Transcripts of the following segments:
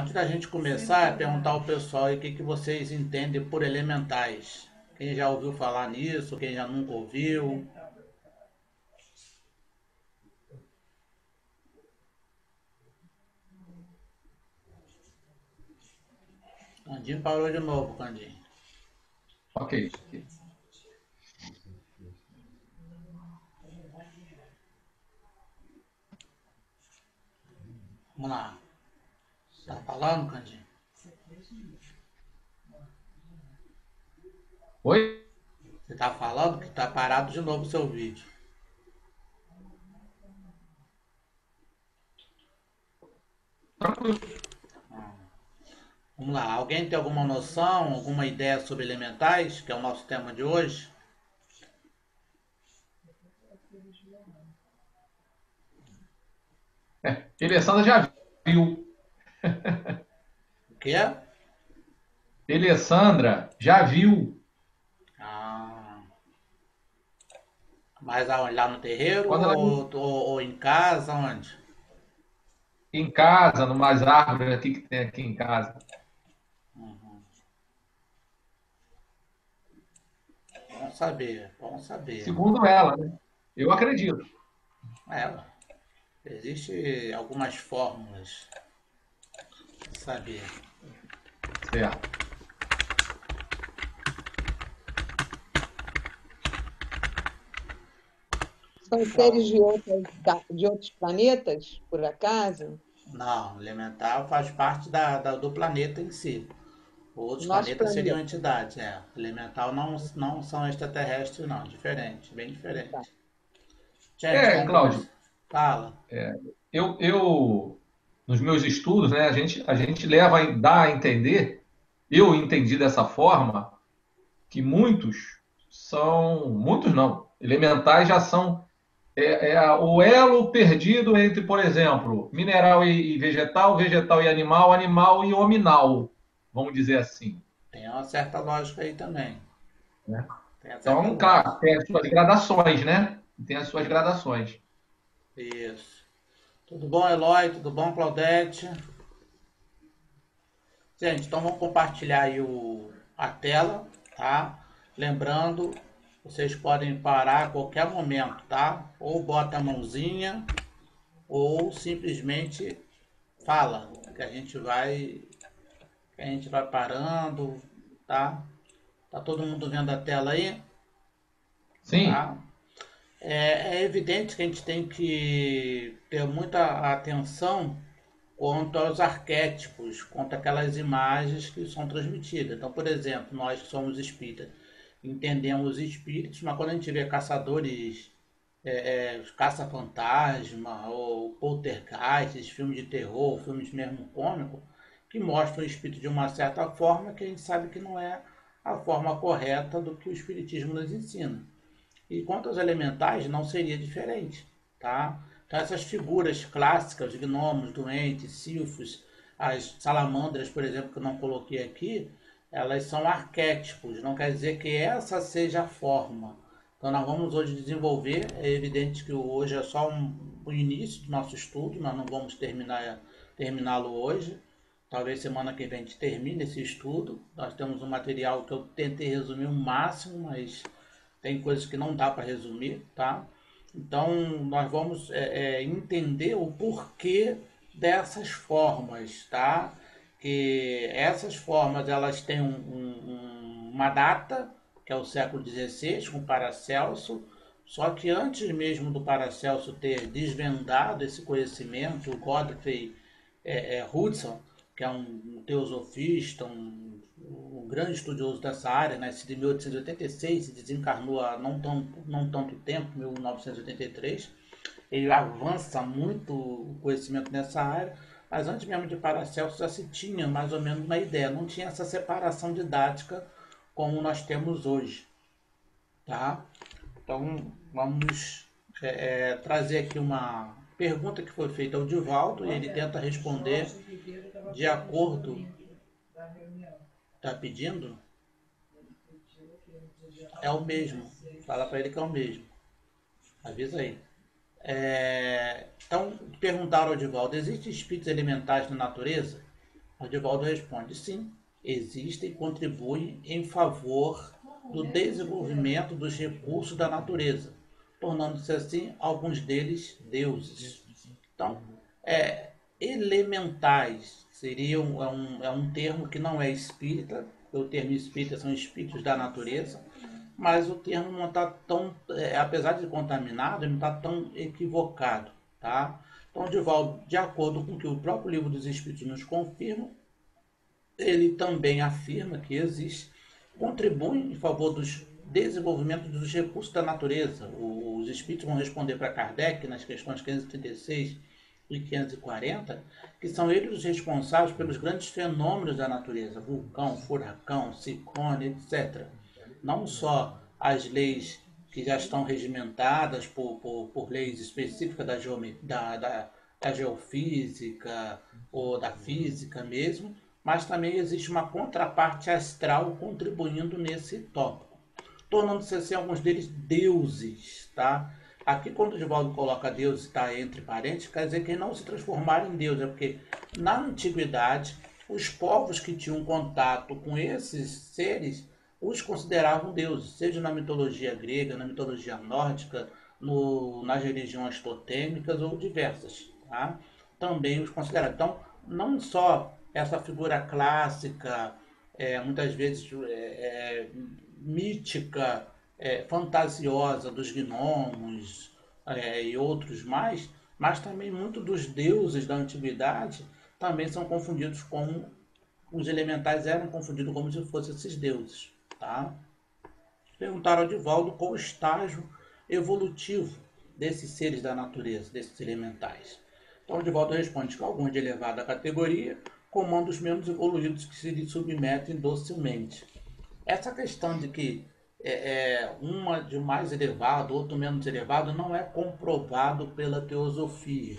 Antes da gente começar, é perguntar ao pessoal aí o que vocês entendem por elementais. Quem já ouviu falar nisso, quem já nunca ouviu. Candinho parou de novo, Candinho. Ok. Vamos lá. Tá falando, Candinho? Oi? Você tá falando que tá parado de novo o seu vídeo. Tranquilo. Vamos lá. Alguém tem alguma noção, alguma ideia sobre elementais, que é o nosso tema de hoje? Alessandra já viu. O que é? Alessandra já viu. Ah, mas aonde? Lá no terreiro Quando ela ia ou em casa? Onde? em casa, numas árvores aqui que tem aqui em casa. Bom saber, bom saber. Segundo ela, né? Eu acredito. É, existe algumas fórmulas de saber. Certo. São Então, seres de outros planetas, por acaso? não, elemental faz parte do planeta em si. Outros Nosso planetas seriam planeta. entidades, é. Elemental não são extraterrestres, não. Diferente, bem Tá. diferente. Gente, vamos Cláudio, começar. Fala. nos meus estudos, né, a gente dá a entender, eu entendi dessa forma, que muitos não, elementais já são o elo perdido entre, por exemplo, mineral e vegetal, vegetal e animal, animal e hominal, vamos dizer assim. Tem uma certa lógica aí também. Né? Tem uma certa Então, lógica. claro, tem as suas gradações, né? Tem as suas gradações. Isso. Tudo bom, Eloy? Tudo bom, Claudete? Gente, então vamos compartilhar aí a tela, tá? Lembrando, vocês podem parar a qualquer momento, tá? Ou bota a mãozinha, ou simplesmente fala, que a gente vai parando, tá? Tá todo mundo vendo a tela aí, Sim, tá? É evidente que a gente tem que ter muita atenção quanto aos arquétipos, quanto aquelas imagens que são transmitidas. Então, por exemplo, nós que somos espíritas, entendemos espíritos, mas quando a gente vê caçadores, caça-fantasma ou poltergeist, filmes de terror, filmes mesmo cômicos, que mostram o espírito de uma certa forma que a gente sabe que não é a forma correta do que o espiritismo nos ensina. E quanto aos elementais, não seria diferente, tá? Então essas figuras clássicas, gnomos, doentes, silfos, as salamandras, por exemplo, que eu não coloquei aqui, elas são arquétipos, não quer dizer que essa seja a forma. Então nós vamos hoje desenvolver, é evidente que hoje é só o início do nosso estudo, nós não vamos terminá-lo hoje. Talvez semana que vem a gente termine esse estudo. Nós temos um material que eu tentei resumir o máximo, mas tem coisas que não dá para resumir, tá? Então nós vamos entender o porquê dessas formas, tá? Que essas formas elas têm uma data, que é o século XVI, com Paracelso, só que antes mesmo do Paracelso ter desvendado esse conhecimento, o Godfrey Hudson, que é um teosofista, um grande estudioso dessa área, nascido em 1886 e desencarnou há não tanto tempo, 1983. Ele avança muito o conhecimento nessa área, mas antes mesmo de Paracelso já se tinha mais ou menos uma ideia, não tinha essa separação didática como nós temos hoje, tá? Então vamos trazer aqui uma pergunta que foi feita ao Divaldo e ele tenta responder de acordo. Tá pedindo? É o mesmo. Fala para ele que é o mesmo. Avisa aí. Então, perguntaram ao Divaldo: existem espíritos elementares na natureza? O Divaldo responde: sim, existem e contribuem em favor do desenvolvimento dos recursos da natureza, tornando-se assim alguns deles deuses. Então, elementais seriam um termo que não é espírita, o termo espírita são espíritos da natureza, mas o termo não está tão, apesar de contaminado, ele não está tão equivocado, tá? Então, Divaldo, de acordo com o que o próprio livro dos Espíritos nos confirma, ele também afirma que existe, contribui em favor dos desenvolvimento dos recursos da natureza. Os Espíritos vão responder para Kardec nas questões 536 e 540, que são eles os responsáveis pelos grandes fenômenos da natureza, vulcão, furacão, ciclone, etc. Não só as leis que já estão regimentadas por leis específicas da geofísica ou da física mesmo, mas também existe uma contraparte astral contribuindo nesse tópico, tornando-se assim alguns deles deuses, tá? Aqui quando o Divaldo coloca Deus está entre parênteses, quer dizer que não se transformaram em Deus, é porque na antiguidade os povos que tinham contato com esses seres os consideravam deuses, seja na mitologia grega, na mitologia nórdica, nas religiões totêmicas ou diversas, tá? Também os consideravam. Então, não só essa figura clássica, muitas vezes mítica, fantasiosa dos gnomos e outros mais, mas também muitos dos deuses da antiguidade também são confundidos com os elementais, eram confundidos como se fossem esses deuses, tá? Perguntaram ao Divaldo qual o estágio evolutivo desses seres da natureza, desses elementais. Então o Divaldo responde que alguns de elevada categoria comandam os menos evoluídos que se lhes submetem docilmente. Essa questão de que uma de mais elevado, outro menos elevado, não é comprovado pela teosofia.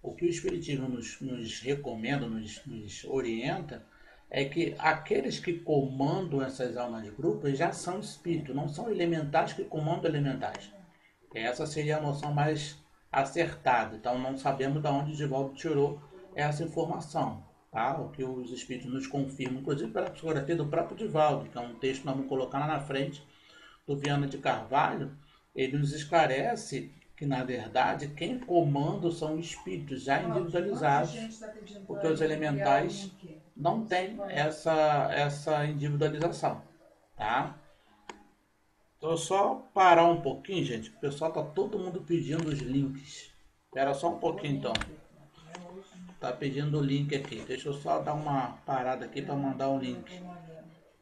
O que o Espiritismo nos recomenda, nos orienta, é que aqueles que comandam essas almas grupos já são espíritos, não são elementais que comandam elementais. Essa seria a noção mais acertada. Então não sabemos de onde Divaldo tirou essa informação. Tá? O que os espíritos nos confirmam, inclusive pela psicografia do próprio Divaldo, que é um texto que nós vamos colocar lá na frente, do Viana de Carvalho, ele nos esclarece que, na verdade, quem comanda são espíritos já individualizados, porque os elementais não têm essa individualização. Tá? Então, só parar um pouquinho, gente, que o pessoal está todo mundo pedindo os links. Espera só um pouquinho, então. Tá pedindo o link aqui. Deixa eu só dar uma parada aqui para mandar um link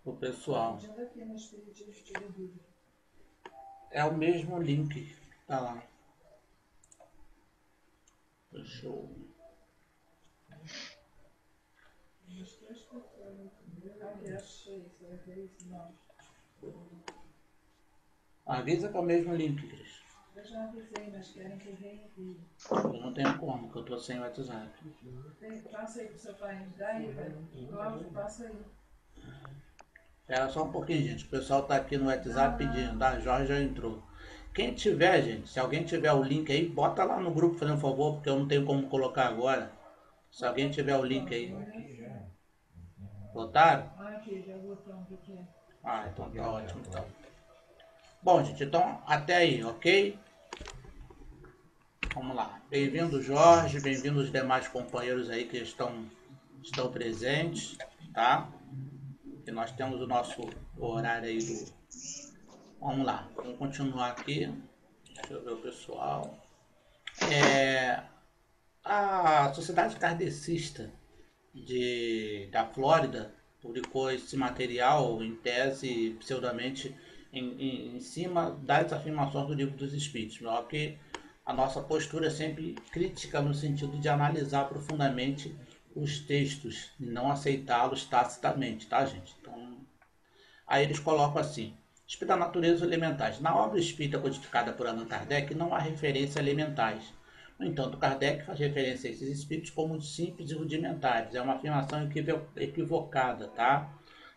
pro pessoal. É o mesmo link que tá lá. Deixa eu... Avisa que é o mesmo link, Cris. Eu já avisei, mas querem que reenvie. Eu não tenho como, porque eu tô sem WhatsApp. Passa aí pro seu pai, daí, velho. Cláudio, passa aí. Espera só um pouquinho, gente. O pessoal tá aqui no WhatsApp pedindo. A Jorge já entrou. Quem tiver, gente, se alguém tiver o link aí, bota lá no grupo, fazendo um favor, porque eu não tenho como colocar agora. Se alguém tiver o link aí. Botaram? Aqui, já botamos aqui. Ah, então tá ótimo, então. Bom, gente, então até aí, ok? Vamos lá. Bem-vindo, Jorge. Bem-vindo os demais companheiros aí que estão presentes, tá? E nós temos o nosso horário aí do... Vamos lá. Vamos continuar aqui. Deixa eu ver o pessoal. A Sociedade Kardecista da Flórida publicou esse material, em tese, pseudamente, em cima das afirmações do Livro dos Espíritos. Só que a nossa postura é sempre crítica no sentido de analisar profundamente os textos e não aceitá-los tacitamente, tá, gente? Então, aí eles colocam assim: Espírito da natureza elementais. Na obra espírita codificada por Allan Kardec, não há referência a elementais. No entanto, Kardec faz referência a esses espíritos como simples e rudimentares. É uma afirmação equivocada, tá?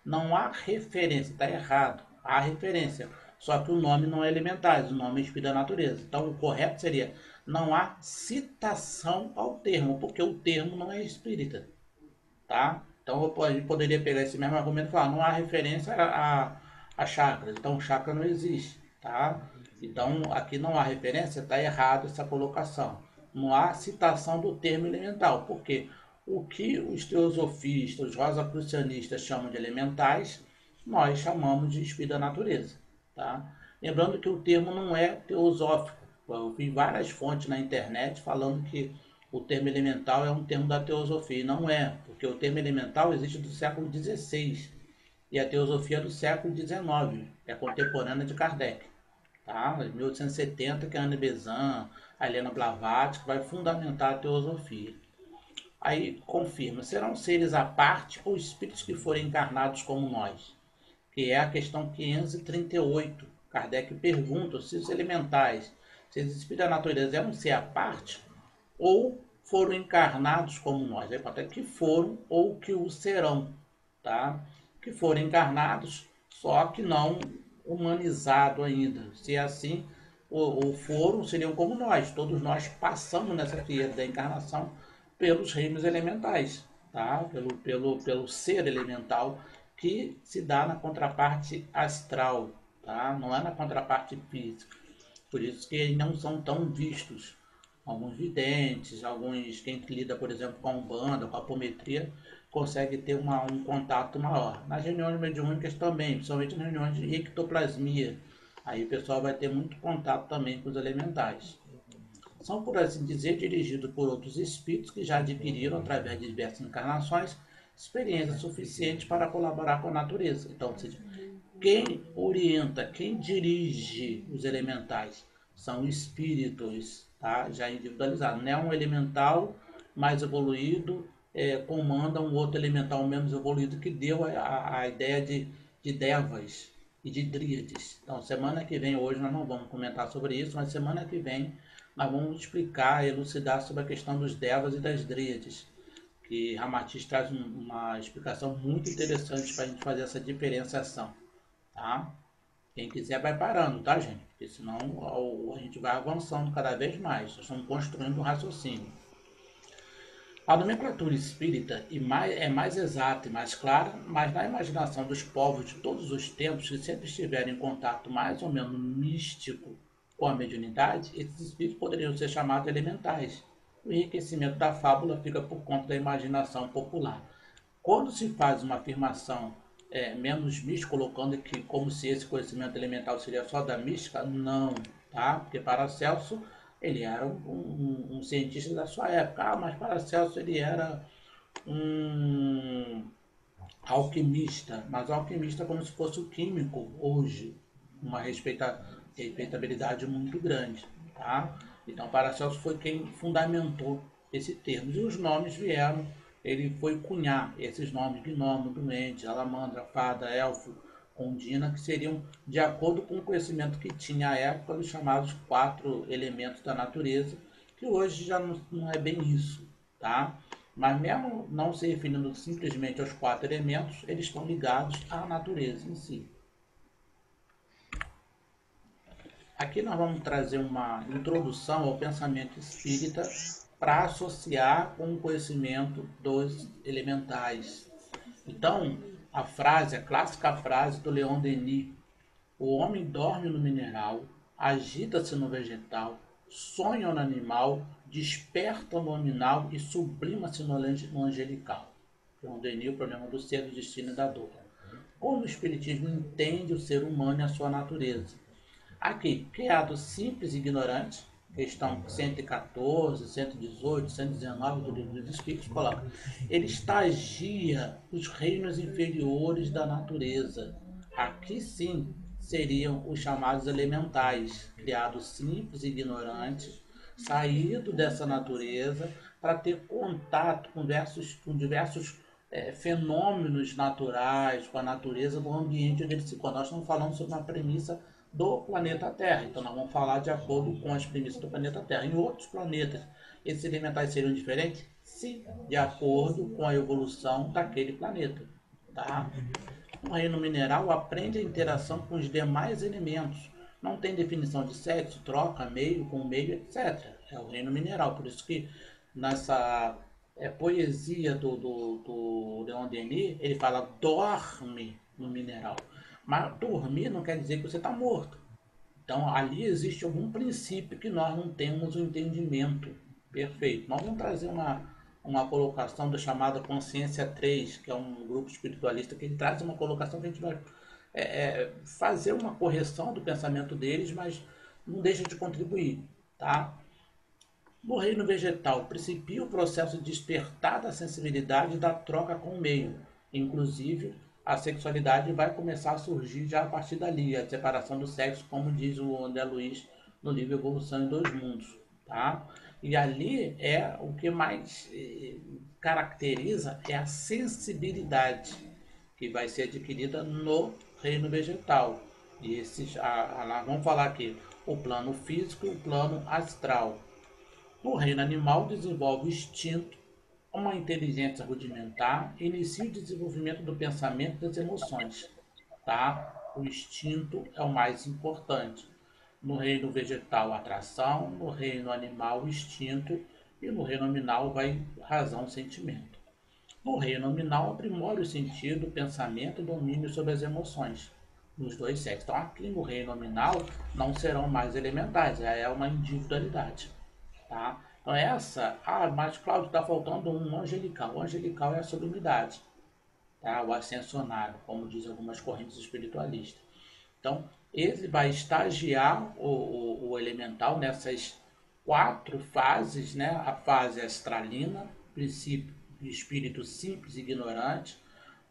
Não há referência, está errado. Há referência, só que o nome não é elementais, o nome é espírito da natureza. Então, o correto seria: não há citação ao termo, porque o termo não é espírita, tá? Então a gente poderia pegar esse mesmo argumento e falar, não há referência a chakras, então o chakra não existe, tá? Então aqui não há referência, está errado essa colocação. Não há citação do termo elemental, porque o que os teosofistas, os rosacrucianistas chamam de elementais, nós chamamos de espírito da natureza, tá? Lembrando que o termo não é teosófico. Eu vi várias fontes na internet falando que o termo elemental é um termo da teosofia. E não é, porque o termo elemental existe do século XVI e a teosofia é do século XIX, é contemporânea de Kardec. Tá? Em 1870, que é a Anne Besant, a Helena Blavatsky vai fundamentar a teosofia. Aí confirma, serão seres à parte ou espíritos que forem encarnados como nós? Que é a questão 538. Kardec pergunta se os elementais, se os espíritos da natureza eram ser à parte ou foram encarnados como nós. Aí conta que foram ou que o serão, tá? Que foram encarnados, só que não humanizado ainda. Se é assim, ou foram, seriam como nós. Todos nós passamos nessa fieira da encarnação pelos reinos elementais, tá? Pelo ser elemental que se dá na contraparte astral, tá? Não é na contraparte física. Por isso que não são tão vistos. Alguns videntes, alguns quem lida, por exemplo, com a Umbanda, com a apometria, consegue ter um contato maior. Nas reuniões mediúnicas também, principalmente nas reuniões de ectoplasmia. Aí o pessoal vai ter muito contato também com os elementais. São, por assim dizer, dirigidos por outros espíritos que já adquiriram, através de diversas encarnações, experiência suficiente para colaborar com a natureza. Então, ou seja, quem orienta, quem dirige os elementais são espíritos, tá? Já individualizados. Não é um elemental mais evoluído, comanda um outro elemental menos evoluído que deu a ideia de devas e de dríades. Então, semana que vem, hoje nós não vamos comentar sobre isso, mas semana que vem nós vamos explicar, elucidar sobre a questão dos devas e das dríades, que Ramatiz traz uma explicação muito interessante para a gente fazer essa diferenciação, tá? Quem quiser vai parando, tá, gente? Porque senão a gente vai avançando cada vez mais. Nós estamos construindo um raciocínio. A nomenclatura espírita é mais exata e mais clara, mas na imaginação dos povos de todos os tempos que sempre estiverem em contato mais ou menos místico com a mediunidade, esses espíritos poderiam ser chamados elementais. O enriquecimento da fábula fica por conta da imaginação popular. Quando se faz uma afirmação menos mística, colocando que como se esse conhecimento elemental seria só da mística, não, tá? Porque Paracelso, ele era um cientista da sua época, mas Paracelso ele era um alquimista, mas alquimista como se fosse o químico hoje, uma respeitabilidade muito grande, tá? Então Paracelso foi quem fundamentou esse termo, e os nomes vieram, ele foi cunhar esses nomes, gnomo, doente, salamandra, fada, elfo, ondina, que seriam de acordo com o conhecimento que tinha à época dos chamados 4 elementos da natureza, que hoje já não é bem isso, tá? Mas mesmo não se referindo simplesmente aos 4 elementos, eles estão ligados à natureza em si. Aqui nós vamos trazer uma introdução ao pensamento espírita para associar com o conhecimento dos elementais. Então, a clássica frase do Leon Denis: o homem dorme no mineral, agita-se no vegetal, sonha no animal, desperta no nominal e sublima-se no angelical. Leon Denis, o problema do ser, do destino e da dor. Como o Espiritismo entende o ser humano e a sua natureza? Aqui, criado simples e ignorante, questão 114, 118, 119 do Livro dos Espíritos, coloca: ele estagia os reinos inferiores da natureza. Aqui sim seriam os chamados elementais, criados simples e ignorantes, saído dessa natureza para ter contato com diversos fenômenos naturais, com a natureza do ambiente onde ele se encontra. Nós estamos falando sobre uma premissa do planeta Terra, então nós vamos falar de acordo com as premissas do planeta Terra. Em outros planetas, esses elementais seriam diferentes? Sim, de acordo com a evolução daquele planeta, tá? O reino mineral aprende a interação com os demais elementos, não tem definição de sexo, troca, meio com meio, etc. É o reino mineral, por isso que nessa poesia do Leon Denis, ele fala dorme no mineral. Mas dormir não quer dizer que você está morto. Então ali existe algum princípio que nós não temos o entendimento perfeito. Nós vamos trazer uma colocação da chamada Consciência 3, que é um grupo espiritualista que ele traz uma colocação que a gente vai fazer uma correção do pensamento deles, mas não deixa de contribuir, tá? No reino vegetal, principia o processo de despertar da sensibilidade e da troca com o meio. Inclusive, a sexualidade vai começar a surgir já a partir dali, a separação do sexo, como diz o André Luiz no livro Evolução em Dois Mundos. Tá? E ali é o que mais caracteriza é a sensibilidade que vai ser adquirida no reino vegetal. E esses, vamos falar aqui, o plano físico e o plano astral. No reino animal, desenvolve o instinto, uma inteligência rudimentar, e inicia o desenvolvimento do pensamento e das emoções. Tá? O instinto é o mais importante. No reino vegetal, atração, no reino animal, o instinto, e no reino nominal vai razão, sentimento. No reino nominal, aprimora o sentido, o pensamento e o domínio sobre as emoções nos dois sexos. Então, aqui no reino nominal, não serão mais elementais, já é uma individualidade. Tá? Então mas Cláudio, está faltando um angelical. O angelical é a sublimidade, tá? O ascensionário, como dizem algumas correntes espiritualistas. Então, ele vai estagiar o elemental nessas 4 fases, né? A fase astralina, princípio de espírito simples e ignorante,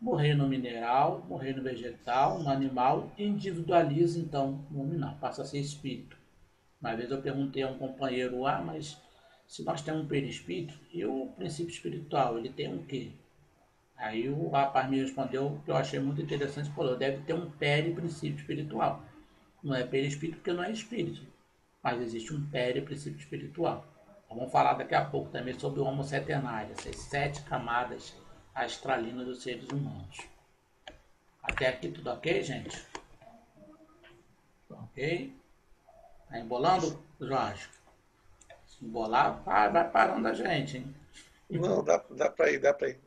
no reino mineral, no reino vegetal, no animal, individualiza então no nominal, passa a ser espírito. Uma vez eu perguntei a um companheiro, mas se nós temos um perispírito, e o princípio espiritual, ele tem um quê? Aí o rapaz me respondeu, que eu achei muito interessante, falou, deve ter um periprincípio espiritual. Não é perispírito porque não é espírito, mas existe um periprincípio espiritual. Então, vamos falar daqui a pouco também sobre o Homo setenário, essas 7 camadas astralinas dos seres humanos. Até aqui tudo ok, gente? Ok? Tá embolando, Jorge? Se embolar, vai parando a gente, hein? Não, dá para ir, dá para ir.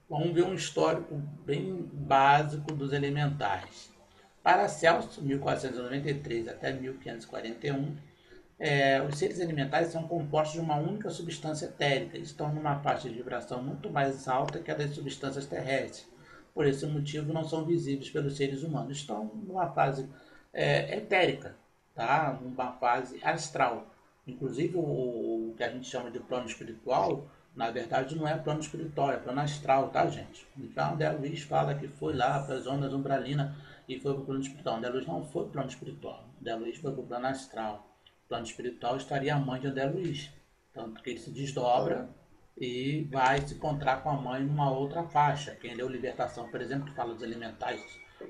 Vamos ver um histórico bem básico dos elementais. Paracelso, 1493 até 1541, os seres elementais são compostos de uma única substância etérica. Estão numa faixa de vibração muito mais alta que a das substâncias terrestres. Por esse motivo, não são visíveis pelos seres humanos. Estão numa fase etérica, tá? Numa fase astral. Inclusive, o que a gente chama de plano espiritual, na verdade, não é plano espiritual, é plano astral, tá, gente? Então, André Luiz fala que foi lá para as ondas umbralinas e foi para o plano espiritual. André Luiz não foi para o plano espiritual. André Luiz foi para o plano astral. O plano espiritual estaria a mãe de André Luiz. Tanto que ele se desdobra e vai se encontrar com a mãe numa outra faixa. Quem leu Libertação, por exemplo, que fala dos elementais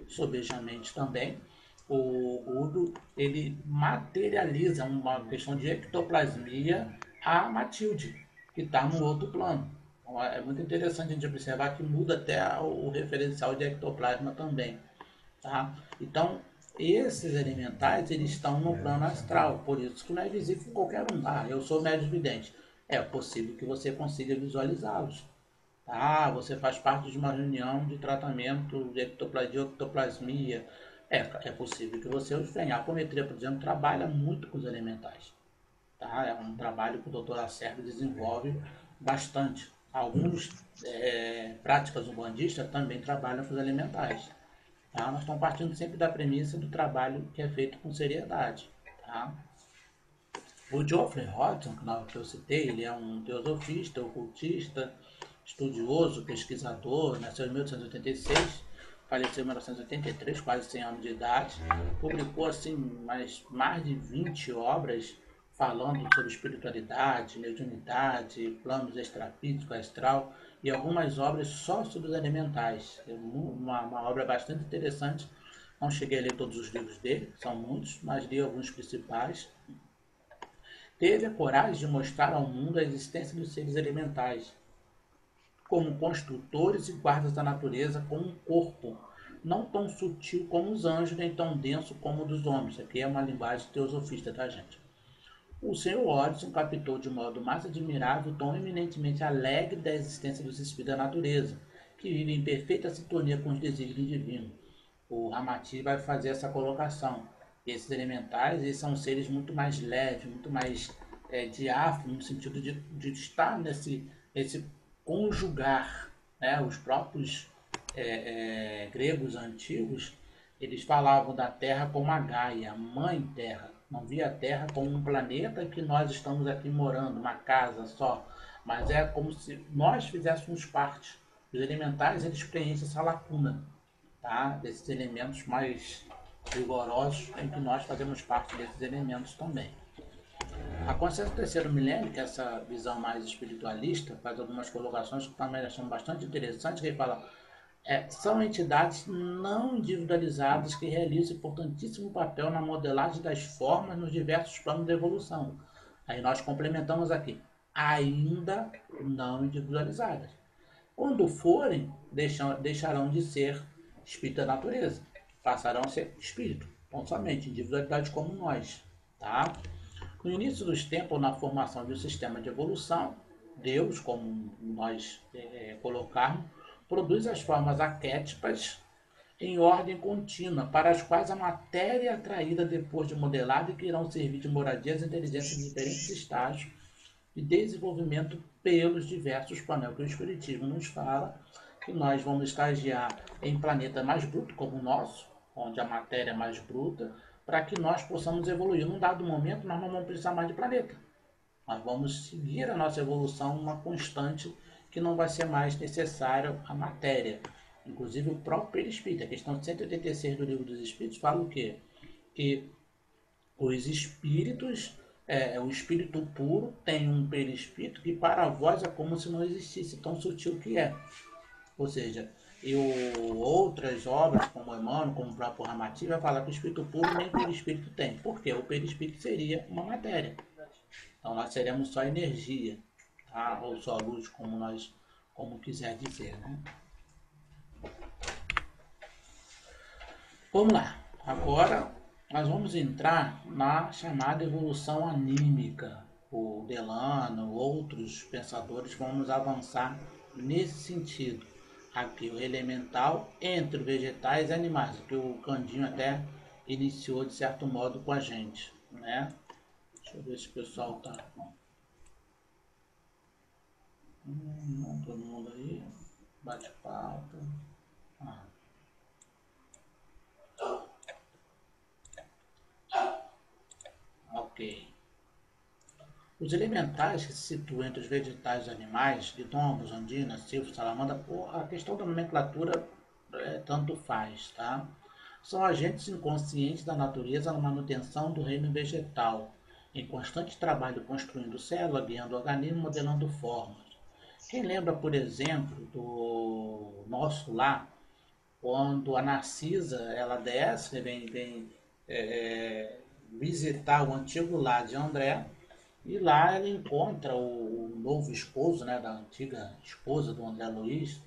sobejamente também, o Udo, ele materializa uma questão de ectoplasmia a Matilde, que está no outro plano. Então, é muito interessante a gente observar que muda até o referencial de ectoplasma também. Tá? Então, esses elementais, eles estão no plano astral, por isso que não é visível para qualquer um. Eu sou médio vidente. É possível que você consiga visualizá-los. Tá? Você faz parte de uma reunião de tratamento de ectoplasmia. É possível que você os venha. A apometria, por exemplo, trabalha muito com os elementais. Tá? É um trabalho que o Dr. Lacerda desenvolve bastante. Alguns práticas umbandistas também trabalham com os elementais. Tá? Nós estamos partindo sempre da premissa do trabalho que é feito com seriedade. Tá? O Geoffrey Hodgson, que eu citei, ele é um teosofista, ocultista, estudioso, pesquisador, nasceu em 1886, faleceu em 1983, quase 100 anos de idade, publicou assim, mais de 20 obras falando sobre espiritualidade, mediunidade, planos extrafísicos, astral, e algumas obras só sobre os elementais. É uma obra bastante interessante. Não cheguei a ler todos os livros dele, são muitos, mas li alguns principais. Teve a coragem de mostrar ao mundo a existência dos seres elementais, como construtores e guardas da natureza, com um corpo não tão sutil como os anjos, nem tão denso como o dos homens. Aqui é uma linguagem teosofista, tá, gente? o Sr. Hodgson captou de modo mais admirável o tom eminentemente alegre da existência dos espíritos da natureza, que vivem em perfeita sintonia com os desígnios divinos. O Ramati vai fazer essa colocação. Esses elementais, eles são seres muito mais leves, muito mais diáfanos, no sentido de estar nesse conjugar, né? Os próprios gregos antigos, eles falavam da Terra como a Gaia, a Mãe Terra. Não via a Terra como um planeta que nós estamos aqui morando, uma casa só, mas é como se nós fizéssemos parte. Os elementais, eles preenchem essa lacuna, tá? Desses elementos mais rigorosos, em que nós fazemos parte desses elementos também. A consciência do terceiro milênio, que é essa visão mais espiritualista, faz algumas colocações que também são bastante interessantes, que ele fala, são entidades não individualizadas que realizam importantíssimo papel na modelagem das formas nos diversos planos de evolução. Aí nós complementamos aqui, ainda não individualizadas. Quando forem, deixarão de ser espírito da natureza, passarão a ser espírito, não somente individualidade como nós, tá? No início dos tempos, na formação de um sistema de evolução, Deus, como nós colocarmos, produz as formas arquétipas em ordem contínua, para as quais a matéria é atraída depois de modelada e que irão servir de moradia às inteligências de diferentes estágios de desenvolvimento pelos diversos planetas que o Espiritismo nos fala, que nós vamos estagiar em planeta mais bruto como o nosso, onde a matéria é mais bruta, para que nós possamos evoluir. Num dado momento, nós não vamos precisar mais de planeta. Nós vamos seguir a nossa evolução uma constante que não vai ser mais necessário a matéria. Inclusive o próprio perispírito, a questão 186 do Livro dos Espíritos fala o quê? Que os espíritos, o espírito puro tem um perispírito que para vós é como se não existisse, tão sutil que é. Ou seja, outras obras, como Emmanuel, como o próprio Ramati, vai falar que o espírito puro nem perispírito tem. Por quê? O perispírito seria uma matéria. Então nós seremos só energia, tá? Ou só luz, como quiser dizer, né? Vamos lá. Agora nós vamos entrar na chamada evolução anímica. O Delano, outros pensadores vão nos avançar nesse sentido. Aqui o elemental entre vegetais e animais, que o Candinho até iniciou de certo modo com a gente, né? Deixa eu ver se o pessoal tá. Todo mundo aí. Bate palpa. Ok. Os elementais que se situam entre os vegetais e animais, gnomos, andinas, silfos, salamandra, a questão da nomenclatura tanto faz, tá? São agentes inconscientes da natureza na manutenção do reino vegetal, em constante trabalho construindo célula, guiando o organismo, modelando formas. Quem lembra, por exemplo, do nosso lar, quando a Narcisa ela desce, vem visitar o antigo lar de André, e lá ela encontra o novo esposo, né, da antiga esposa do André Luiz,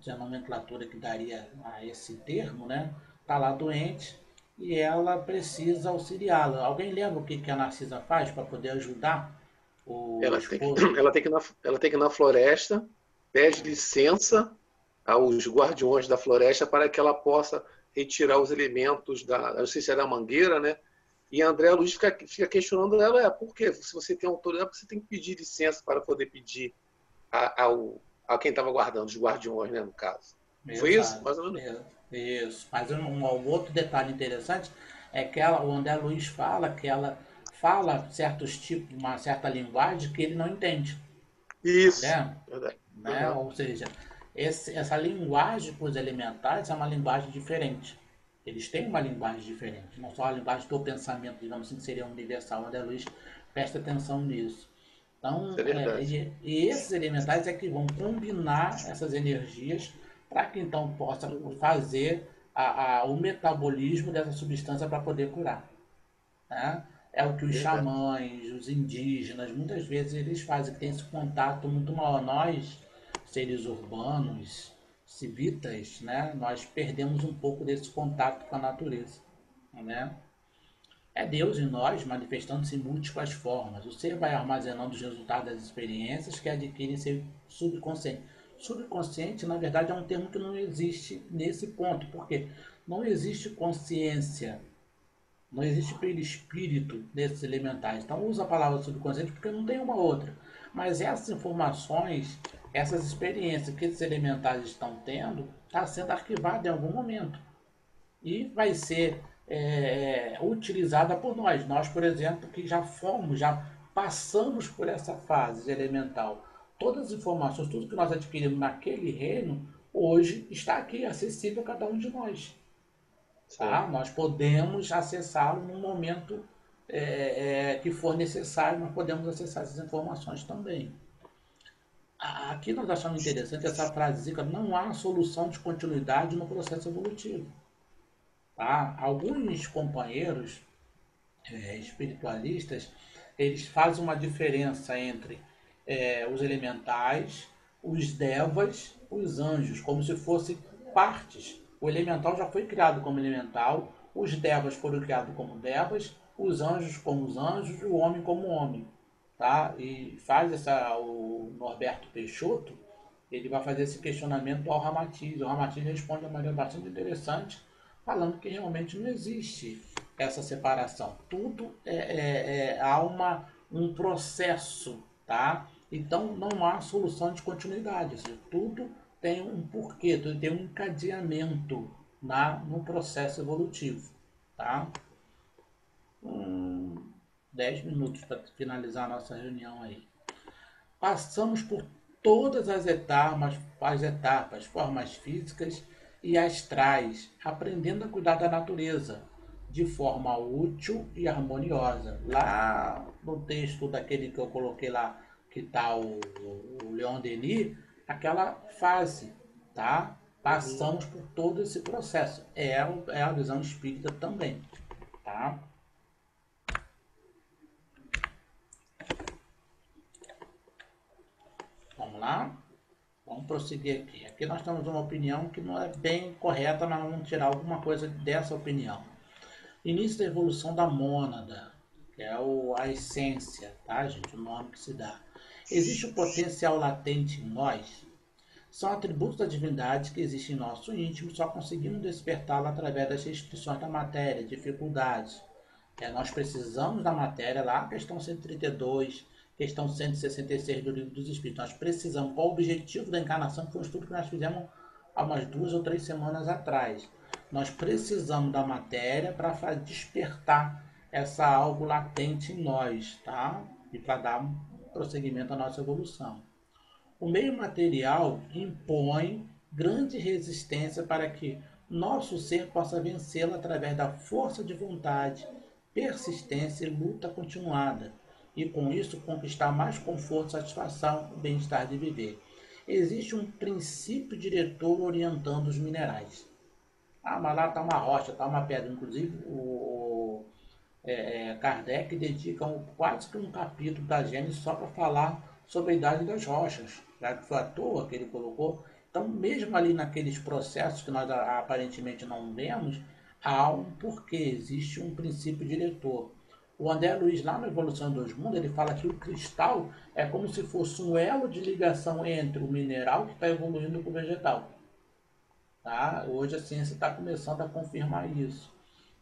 a nomenclatura que daria a esse termo, né? Está lá doente e ela precisa auxiliá-la. Alguém lembra o que a Narcisa faz para poder ajudar o esposo? Ela tem que ir na floresta, pede licença aos guardiões da floresta para que ela possa retirar os elementos não sei se era da mangueira, né? E a André Luiz fica questionando ela, por quê? Se você tem autoridade, você tem que pedir licença para poder pedir a quem estava guardando, os guardiões, né, no caso. Exato. Foi isso? Mais ou menos. Isso. Mas um outro detalhe interessante é que o André Luiz fala que ela fala certos tipos, uma certa linguagem que ele não entende. Isso. Né? Verdade. Né? Uhum. Ou seja, essa linguagem para os elementares é uma linguagem diferente. Eles têm uma linguagem diferente, não só a linguagem do pensamento, digamos assim, que seria universal. O André Luiz presta atenção nisso. Então, e esses elementais é que vão combinar essas energias para que então possa fazer o metabolismo dessa substância para poder curar. Né? É o que os xamãs, os indígenas, muitas vezes eles fazem, que tem esse contato muito maior. Nós, seres urbanos, civitas, né? Nós perdemos um pouco desse contato com a natureza. Né? É Deus em nós, manifestando-se em múltiplas formas. O ser vai armazenando os resultados das experiências que adquire em seu subconsciente. Subconsciente, na verdade, é um termo que não existe nesse ponto, porque não existe consciência, não existe perispírito desses elementais. Então, usa a palavra subconsciente porque não tem uma outra. Mas essas informações, essas experiências que esses elementais estão tendo, está sendo arquivada em algum momento. E vai ser utilizada por nós. Nós, por exemplo, que já passamos por essa fase elemental. Todas as informações, tudo que nós adquirimos naquele reino, hoje está aqui, acessível a cada um de nós. Tá? Nós podemos acessá-lo no momento que for necessário, nós podemos acessar essas informações também. Aqui nós achamos interessante essa frase, não há solução de continuidade no processo evolutivo. Tá? Alguns companheiros espiritualistas, eles fazem uma diferença entre os elementais, os devas, os anjos, como se fossem partes. O elemental já foi criado como elemental, os devas foram criados como devas, os anjos como os anjos e o homem como homem. Tá? E faz o Norberto Peixoto, ele vai fazer esse questionamento ao Ramatiz. O Ramatiz responde de uma maneira bastante interessante, falando que realmente não existe essa separação. Tudo há um processo, tá? Então não há solução de continuidade. Seja, tudo tem um porquê, tudo tem um encadeamento no processo evolutivo, tá? 10 minutos para finalizar a nossa reunião aí. Passamos por todas as etapas, formas físicas e astrais, aprendendo a cuidar da natureza de forma útil e harmoniosa. Lá no texto daquele que eu coloquei lá, que está o Leon Denis, aquela fase, tá? Passamos por todo esse processo. É a visão espírita também, tá? Vamos lá? Vamos prosseguir aqui. Aqui nós temos uma opinião que não é bem correta, mas vamos tirar alguma coisa dessa opinião. Início da evolução da mônada, que é a essência, tá, gente? O nome que se dá. Existe um potencial latente em nós? São atributos da divindade que existem em nosso íntimo, só conseguimos despertá-lo através das restrições da matéria, dificuldades. Nós precisamos da matéria, lá questão 132, questão 166 do Livro dos Espíritos. Nós precisamos, qual o objetivo da encarnação, que foi um estudo que nós fizemos há umas 2 ou 3 semanas atrás. Nós precisamos da matéria para despertar essa algo latente em nós, tá? E para dar prosseguimento à nossa evolução. O meio material impõe grande resistência para que nosso ser possa vencê-la através da força de vontade, persistência e luta continuada, e com isso conquistar mais conforto, satisfação e bem-estar de viver. Existe um princípio diretor orientando os minerais. Mas lá está uma rocha, está uma pedra. Inclusive, Kardec dedica quase que um capítulo da Gênesis só para falar sobre a idade das rochas, já que foi à toa que ele colocou. Então, mesmo ali naqueles processos que nós aparentemente não vemos, há um porquê, existe um princípio diretor. O André Luiz, lá na Evolução dos Mundos, ele fala que o cristal é como se fosse um elo de ligação entre o mineral que está evoluindo com o vegetal. Tá? Hoje a ciência está começando a confirmar isso.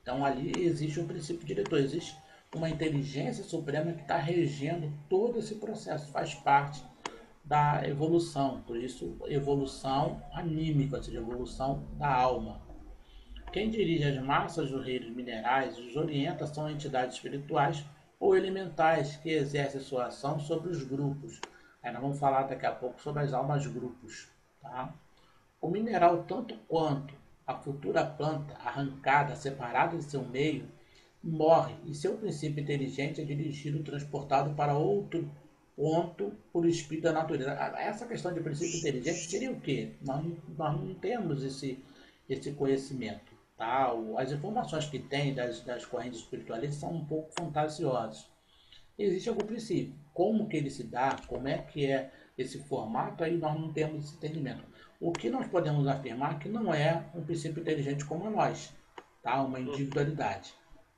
Então ali existe um princípio diretor, existe uma inteligência suprema que está regendo todo esse processo, faz parte da evolução, por isso evolução anímica, ou seja, evolução da alma. Quem dirige as massas dos reinos minerais os orienta são entidades espirituais ou elementais que exercem sua ação sobre os grupos. Aí nós vamos falar daqui a pouco sobre as almas grupos. Tá? O mineral, tanto quanto a futura planta arrancada, separada de seu meio, morre e seu princípio inteligente é dirigido, transportado para outro ponto por espírito da natureza. Essa questão de princípio inteligente seria o quê? Nós não temos esse conhecimento. Tá? As informações que tem das correntes espirituais são um pouco fantasiosas. Existe algum princípio. Como que ele se dá, como é que é esse formato, aí nós não temos esse entendimento. O que nós podemos afirmar é que não é um princípio inteligente como nós, tá? Uma individualidade.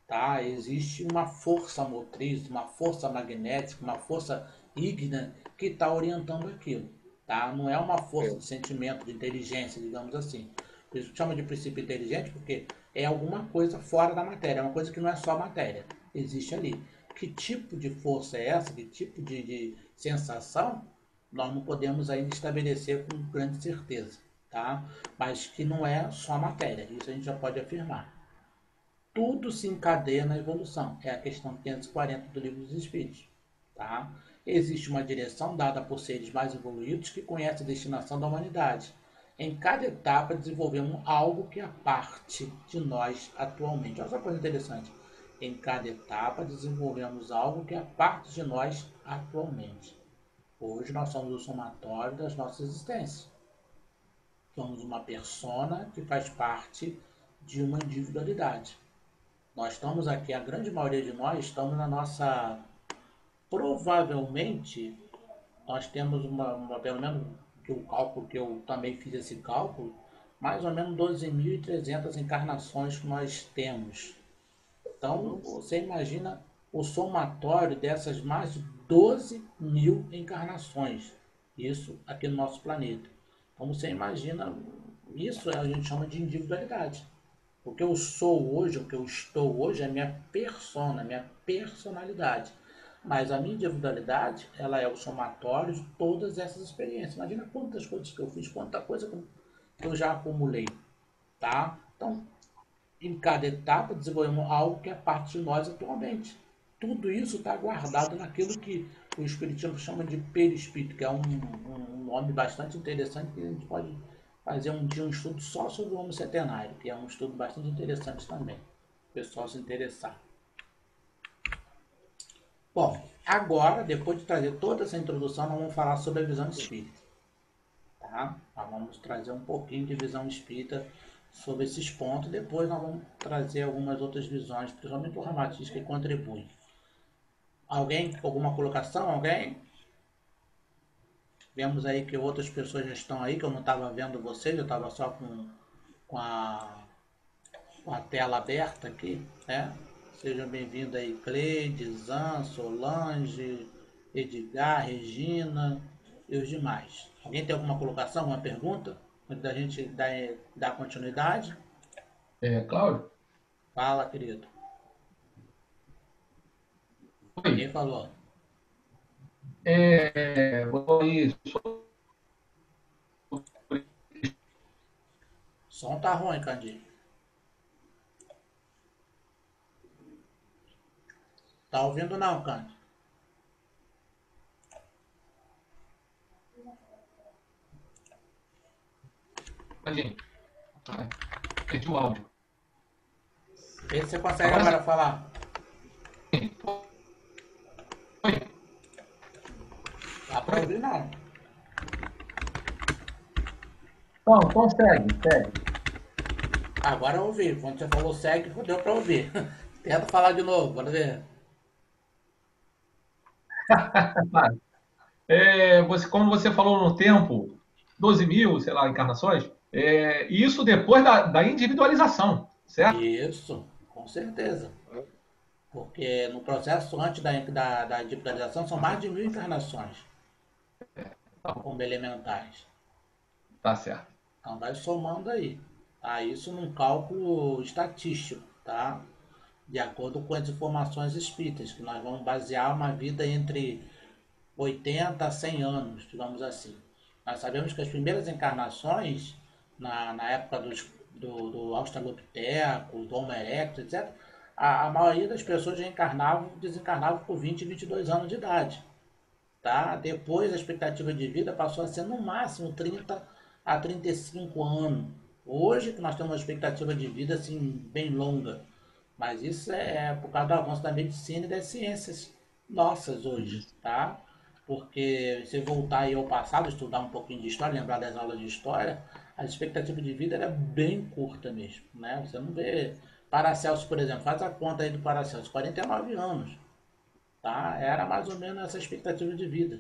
tá? Existe uma força motriz, uma força magnética, uma força ígnea que está orientando aquilo, tá? Não é uma força de sentimento, de inteligência, digamos assim. Por isso que chama de princípio inteligente, porque é alguma coisa fora da matéria, é uma coisa que não é só matéria, existe ali. Que tipo de força é essa? Que tipo de sensação? Nós não podemos ainda estabelecer com grande certeza, tá? Mas que não é só matéria, isso a gente já pode afirmar. Tudo se encadeia na evolução. É a questão 540 do Livro dos Espíritos. Tá? Existe uma direção dada por seres mais evoluídos que conhecem a destinação da humanidade. Em cada etapa desenvolvemos algo que é parte de nós atualmente. Olha só que coisa interessante. Em cada etapa desenvolvemos algo que é parte de nós atualmente. Hoje nós somos o somatório das nossas existências. Somos uma persona que faz parte de uma individualidade. Nós estamos aqui, a grande maioria de nós estamos na nossa. Provavelmente, nós temos pelo menos que o cálculo que eu também fiz esse cálculo, mais ou menos 12.300 encarnações que nós temos. Então, você imagina o somatório dessas mais de 12.000 encarnações. Isso aqui no nosso planeta. Então, você imagina, isso a gente chama de individualidade. O que eu sou hoje, o que eu estou hoje é minha persona, minha personalidade. Mas a minha individualidade, ela é o somatório de todas essas experiências. Imagina quantas coisas que eu fiz, quanta coisa que eu já acumulei, tá? Então, em cada etapa desenvolvemos algo que é parte de nós atualmente. Tudo isso está guardado naquilo que o Espiritismo chama de perispírito, que é um nome bastante interessante que a gente pode fazer um dia um estudo só sobre o Homo Centenário, que é um estudo bastante interessante também, o pessoal se interessar. Bom, agora, depois de trazer toda essa introdução, nós vamos falar sobre a visão espírita. Tá? Nós vamos trazer um pouquinho de visão espírita sobre esses pontos, depois nós vamos trazer algumas outras visões, principalmente o Ramatiz, que contribui. Alguém, alguma colocação? Alguém? Vemos aí que outras pessoas já estão aí, que eu não estava vendo vocês, eu estava só com a tela aberta aqui, né? Sejam bem-vindos aí, Cleide, Zan, Solange, Edgar, Regina e os demais. Alguém tem alguma colocação, alguma pergunta? Antes da gente dar continuidade? Cláudio? Fala, querido. Oi. Quem falou? O Som tá ruim, Candinho. Tá ouvindo não, Cândido? Perdi o áudio. Vê se você consegue agora falar. Oi. Dá pra ouvir não. Não, consegue. Agora eu ouvi. Quando você falou segue, deu pra ouvir. Tenta falar de novo, bora ver. Como você falou no tempo, 12.000, sei lá, encarnações, isso depois da individualização, certo? Isso, com certeza. Porque no processo antes da individualização são mais de 1.000 encarnações como elementais. Tá certo. Então vai somando aí. Tá? Isso num cálculo estatístico, tá? De acordo com as informações espíritas, que nós vamos basear uma vida entre 80 a 100 anos, digamos assim. Nós sabemos que as primeiras encarnações, na época do Australopithecus, do Homo erectus, etc., a maioria das pessoas já desencarnavam por 20 e 22 anos de idade. Tá? Depois a expectativa de vida passou a ser no máximo 30 a 35 anos. Hoje que nós temos uma expectativa de vida assim, bem longa. Mas isso é por causa do avanço da medicina e das ciências nossas hoje, tá? Porque se voltar aí ao passado, estudar um pouquinho de história, lembrar das aulas de história, a expectativa de vida era bem curta mesmo, né? Você não vê Paracelso, por exemplo, faz a conta aí do Paracelso, 49 anos, tá? Era mais ou menos essa expectativa de vida.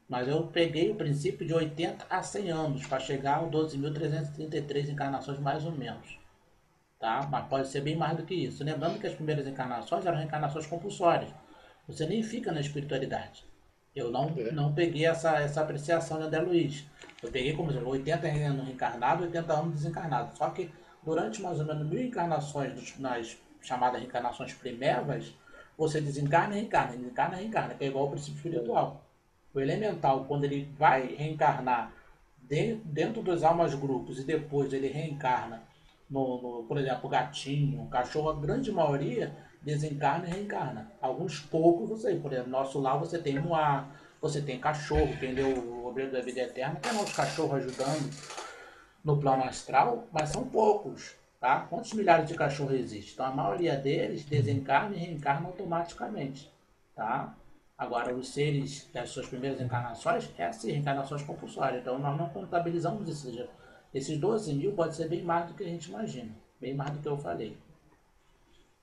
Mas eu peguei o princípio de 80 a 100 anos para chegar a 12.333 encarnações mais ou menos. tá? Mas pode ser bem mais do que isso. Lembrando que as primeiras encarnações eram reencarnações compulsórias. Você nem fica na espiritualidade. Eu não peguei essa apreciação de André Luiz. Eu peguei, como exemplo, 80 anos reencarnado, 80 anos desencarnado. Só que durante mais ou menos 1000 encarnações nas chamadas reencarnações primevas, você desencarna e reencarna, desencarna e reencarna, que é igual ao princípio espiritual. O elemental, quando ele vai reencarnar dentro dos almas grupos e depois ele reencarna por exemplo, o gatinho, o cachorro, a grande maioria desencarna e reencarna. Alguns poucos, você, por exemplo, nosso lar você tem moá, você tem cachorro, quem deu o obreiro da vida eterna, tem nosso cachorro ajudando no plano astral, mas são poucos, tá? Quantos milhares de cachorros existem? Então a maioria deles desencarna e reencarna automaticamente, tá? Agora, os seres das suas primeiras encarnações, é assim, reencarnações compulsórias. Então, nós não contabilizamos isso. Esses 12 mil pode ser bem mais do que a gente imagina. Bem mais do que eu falei.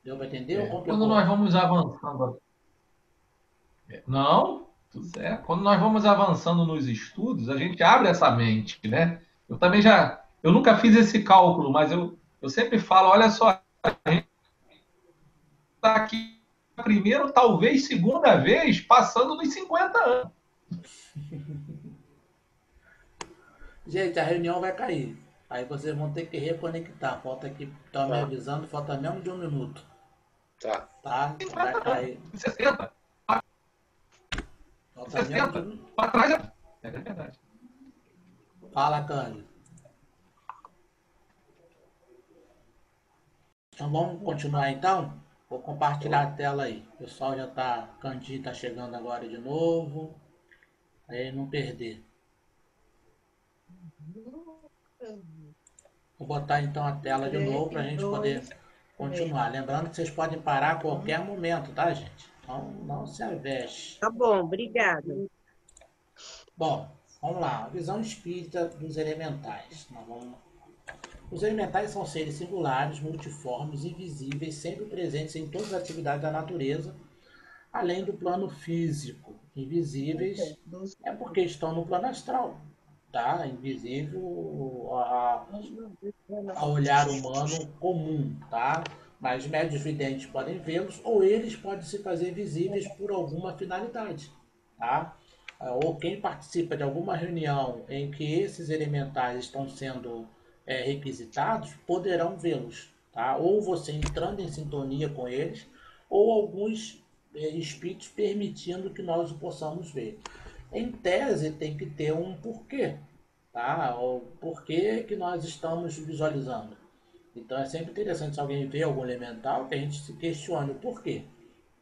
Deu para entender ou complicou? Quando nós vamos avançando... Não, tudo certo. Quando nós vamos avançando nos estudos, a gente abre essa mente, né? Eu também já... Eu nunca fiz esse cálculo, mas eu sempre falo, olha só, a gente está aqui a primeira, talvez segunda vez, passando dos 50 anos. Gente, a reunião vai cair. Aí vocês vão ter que reconectar. Falta aqui, estão me avisando, falta menos de 1 minuto. Tá. Tá? Vai cair. 60. Falta menos de 1 minuto. Para trás é verdade. Fala, Cândido. Então vamos continuar então? Vou compartilhar a tela aí. O pessoal já tá. Candinho tá chegando agora de novo. Aí não perder. Vou botar então a tela de novo para a gente poder continuar. Lembrando que vocês podem parar a qualquer momento, tá, gente? Então não se aveste. Tá bom, obrigada. Bom, vamos lá. A visão espírita dos elementais. Os elementais são seres singulares, multiformes, invisíveis, sempre presentes em todas as atividades da natureza, além do plano físico. Invisíveis é porque estão no plano astral, tá? Invisível a olhar humano comum, tá? Mas médios videntes podem vê-los ou eles podem se fazer visíveis por alguma finalidade, tá? Ou quem participa de alguma reunião em que esses elementais estão sendo requisitados, poderão vê-los, tá? Ou você entrando em sintonia com eles, ou alguns espíritos permitindo que nós o possamos ver. Em tese, tem que ter um porquê, tá? O porquê que nós estamos visualizando. Então é sempre interessante se alguém vê algum elemental que a gente se questione o porquê.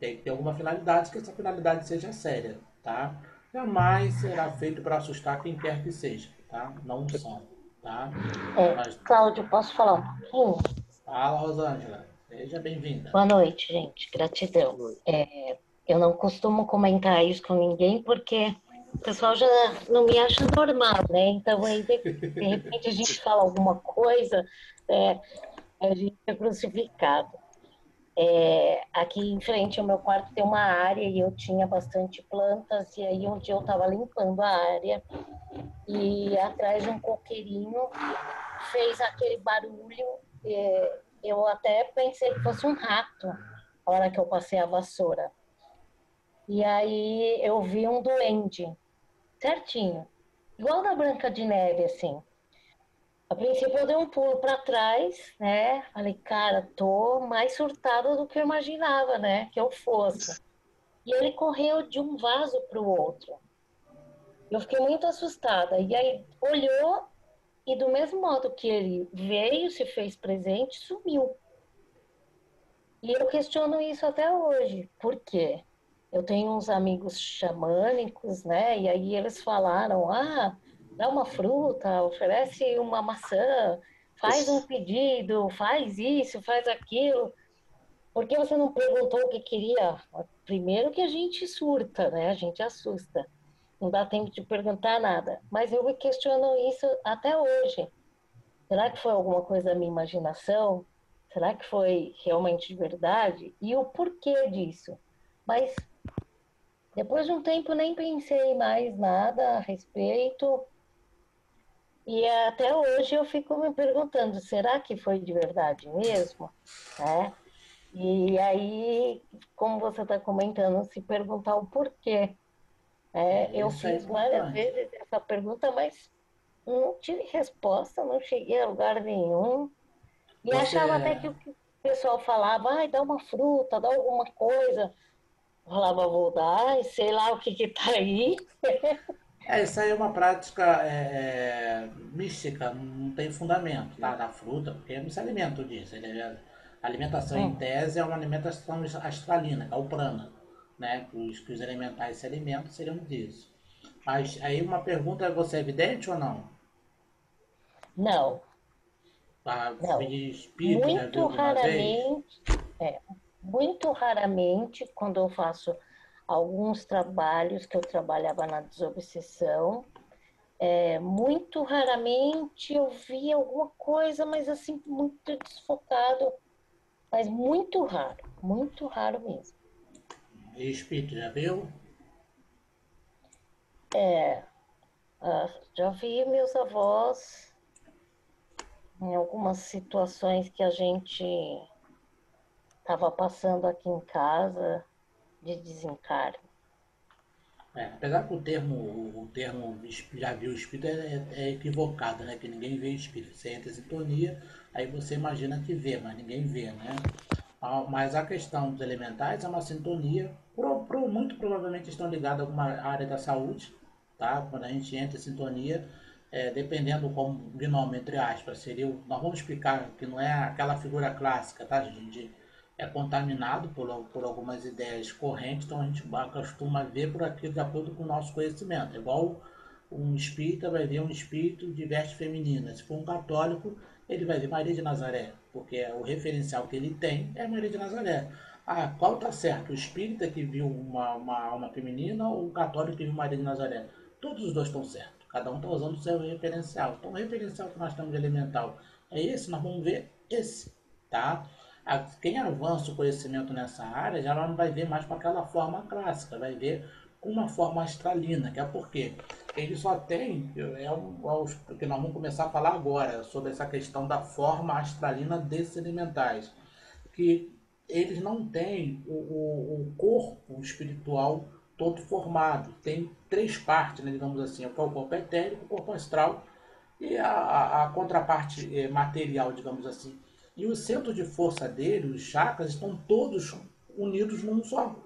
Tem que ter alguma finalidade, que essa finalidade seja séria, tá? Jamais será feito para assustar quem quer que seja, tá? Não são. Tá? Cláudio, posso falar um pouquinho? Fala, Rosângela. Seja bem-vinda. Boa noite, gente. Gratidão. Eu não costumo comentar isso com ninguém porque o pessoal já não me acha normal, né? Então, aí, de repente, a gente fala alguma coisa, a gente é crucificado. Aqui em frente ao meu quarto tem uma área e eu tinha bastante plantas, e aí um dia eu estava limpando a área e atrás de um coqueirinho fez aquele barulho. Eu até pensei que fosse um rato a hora que eu passei a vassoura. E aí eu vi um duende, certinho, igual da Branca de Neve, assim. A princípio eu dei um pulo para trás, né? Falei, cara, tô mais surtada do que eu imaginava, né? Que eu fosse. E ele correu de um vaso para o outro. Eu fiquei muito assustada. E aí olhou e do mesmo modo que ele veio, se fez presente, sumiu. E eu questiono isso até hoje. Por quê? Eu tenho uns amigos xamânicos, né? E aí eles falaram, dá uma fruta, oferece uma maçã, faz um pedido, faz isso, faz aquilo. Por que você não perguntou o que queria? Primeiro que a gente surta, né? A gente assusta. Não dá tempo de perguntar nada. Mas eu me questiono isso até hoje. Será que foi alguma coisa da minha imaginação? Será que foi realmente de verdade? E o porquê disso? Mas depois de um tempo nem pensei mais nada a respeito. E até hoje eu fico me perguntando, será que foi de verdade mesmo? Né? E aí, como você está comentando, se perguntar o porquê. Eu Isso é fiz várias importante. vezes essa pergunta, mas não tive resposta, não cheguei a lugar nenhum. E achava até Você, que o que o pessoal falava, ai, dá uma fruta, dá alguma coisa. Eu falava, vou dar, e sei lá o que que tá aí. isso aí é uma prática mística, não tem fundamento, tá? Da fruta, porque não se alimenta disso. A alimentação, em Hum, tese, é uma alimentação astralina, que é o prana, né? Que os elementais se alimentam seriam disso. Mas aí uma pergunta, você é vidente ou não? não, Ah, não. de espírito, já viu Muito alguma vez? raramente, é, muito raramente, quando eu faço alguns trabalhos que eu trabalhava na desobsessão, muito raramente eu vi alguma coisa, mas assim, muito desfocado, mas muito raro mesmo. E espírito, já viu? Já vi meus avós em algumas situações que a gente estava passando aqui em casa de desencarne. Apesar que o termo já viu espírito é equivocado, né? Que ninguém vê espírito. Você entra em sintonia, aí você imagina que vê, mas ninguém vê, né? Mas a questão dos elementais é uma sintonia, muito provavelmente estão ligados a alguma área da saúde, tá? Quando a gente entra em sintonia, dependendo como binômio, entre aspas, nós vamos explicar que não é aquela figura clássica, tá, gente? É contaminado por algumas ideias correntes, então a gente costuma ver por aquilo de acordo com o nosso conhecimento. É igual um espírita vai ver um espírito de veste feminina. Se for um católico, ele vai ver Maria de Nazaré, porque o referencial que ele tem é Maria de Nazaré. Ah, qual está certo? O espírita que viu uma alma feminina ou o católico que viu Maria de Nazaré? Todos os dois estão certos. Cada um está usando o seu referencial. Então, o referencial que nós temos de elemental é esse, nós vamos ver esse, tá? Quem avança o conhecimento nessa área já não vai ver mais com aquela forma clássica, vai ver com uma forma astralina, que é porque ele só tem, o que nós vamos começar a falar agora, sobre essa questão da forma astralina desses elementais, que eles não têm o corpo espiritual todo formado, tem três partes, né, digamos assim, o corpo etérico, o corpo astral e a contraparte material, digamos assim. E o centro de força dele, os chakras, estão todos unidos num só.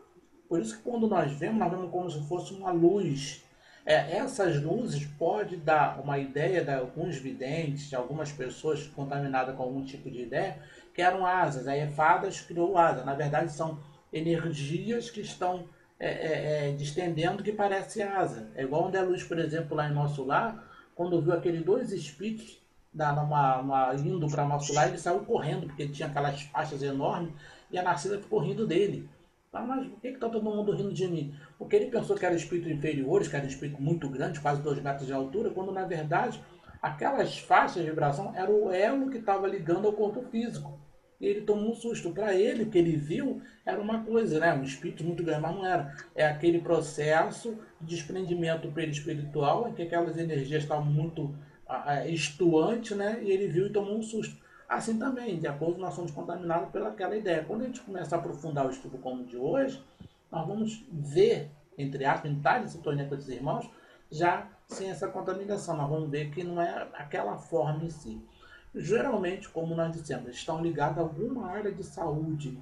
Por isso que quando nós vemos como se fosse uma luz. Essas luzes podem dar uma ideia de alguns videntes, de algumas pessoas contaminadas com algum tipo de ideia, que eram asas. Aí fadas criou asa. Na verdade, são energias que estão distendendo que parece asa. É igual onde a luz, por exemplo, lá em nosso lar, quando viu aqueles dois espíritos indo para nosso lar, ele saiu correndo, porque ele tinha aquelas faixas enormes, e a Narcisa ficou rindo dele. Mas por que está todo mundo rindo de mim? Porque ele pensou que eram espíritos inferiores, que era um espírito muito grande, quase 2 metros de altura, quando na verdade aquelas faixas de vibração eram o elo que estava ligando ao corpo físico. E ele tomou um susto. Para ele, o que ele viu era uma coisa, né? Um espírito muito grande, mas não era. É aquele processo de desprendimento perispiritual em que aquelas energias estavam muito estuantes, né? E ele viu e tomou um susto. Assim também, de acordo, nós somos contaminados pelaquela ideia. Quando a gente começa a aprofundar o estudo como o de hoje, nós vamos ver, entre aspas, entrar em sintonia com esses irmãos, já sem essa contaminação. Nós vamos ver que não é aquela forma em si. Geralmente, como nós dissemos, estão ligados a alguma área de saúde,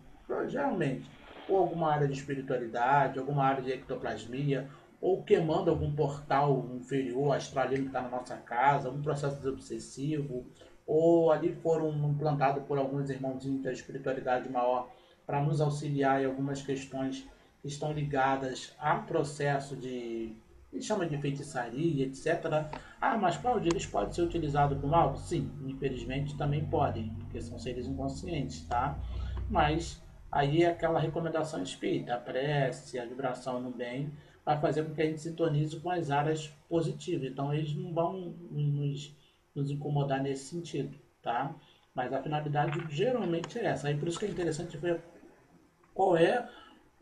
geralmente, ou alguma área de espiritualidade, alguma área de ectoplasmia, ou queimando algum portal inferior, astralino que está na nossa casa, algum processo obsessivo, ou ali foram implantados por alguns irmãozinhos da espiritualidade maior para nos auxiliar em algumas questões que estão ligadas a processo de, ele chama de feitiçaria, etc. Ah, mas Cláudio, eles podem ser utilizados para o mal? Sim, infelizmente também podem, porque são seres inconscientes, tá? Mas aí é aquela recomendação espírita, a prece, a vibração no bem, vai fazer com que a gente sintonize com as áreas positivas. Então eles não vão nos incomodar nesse sentido, tá? Mas a finalidade geralmente é essa. Aí por isso que é interessante ver qual é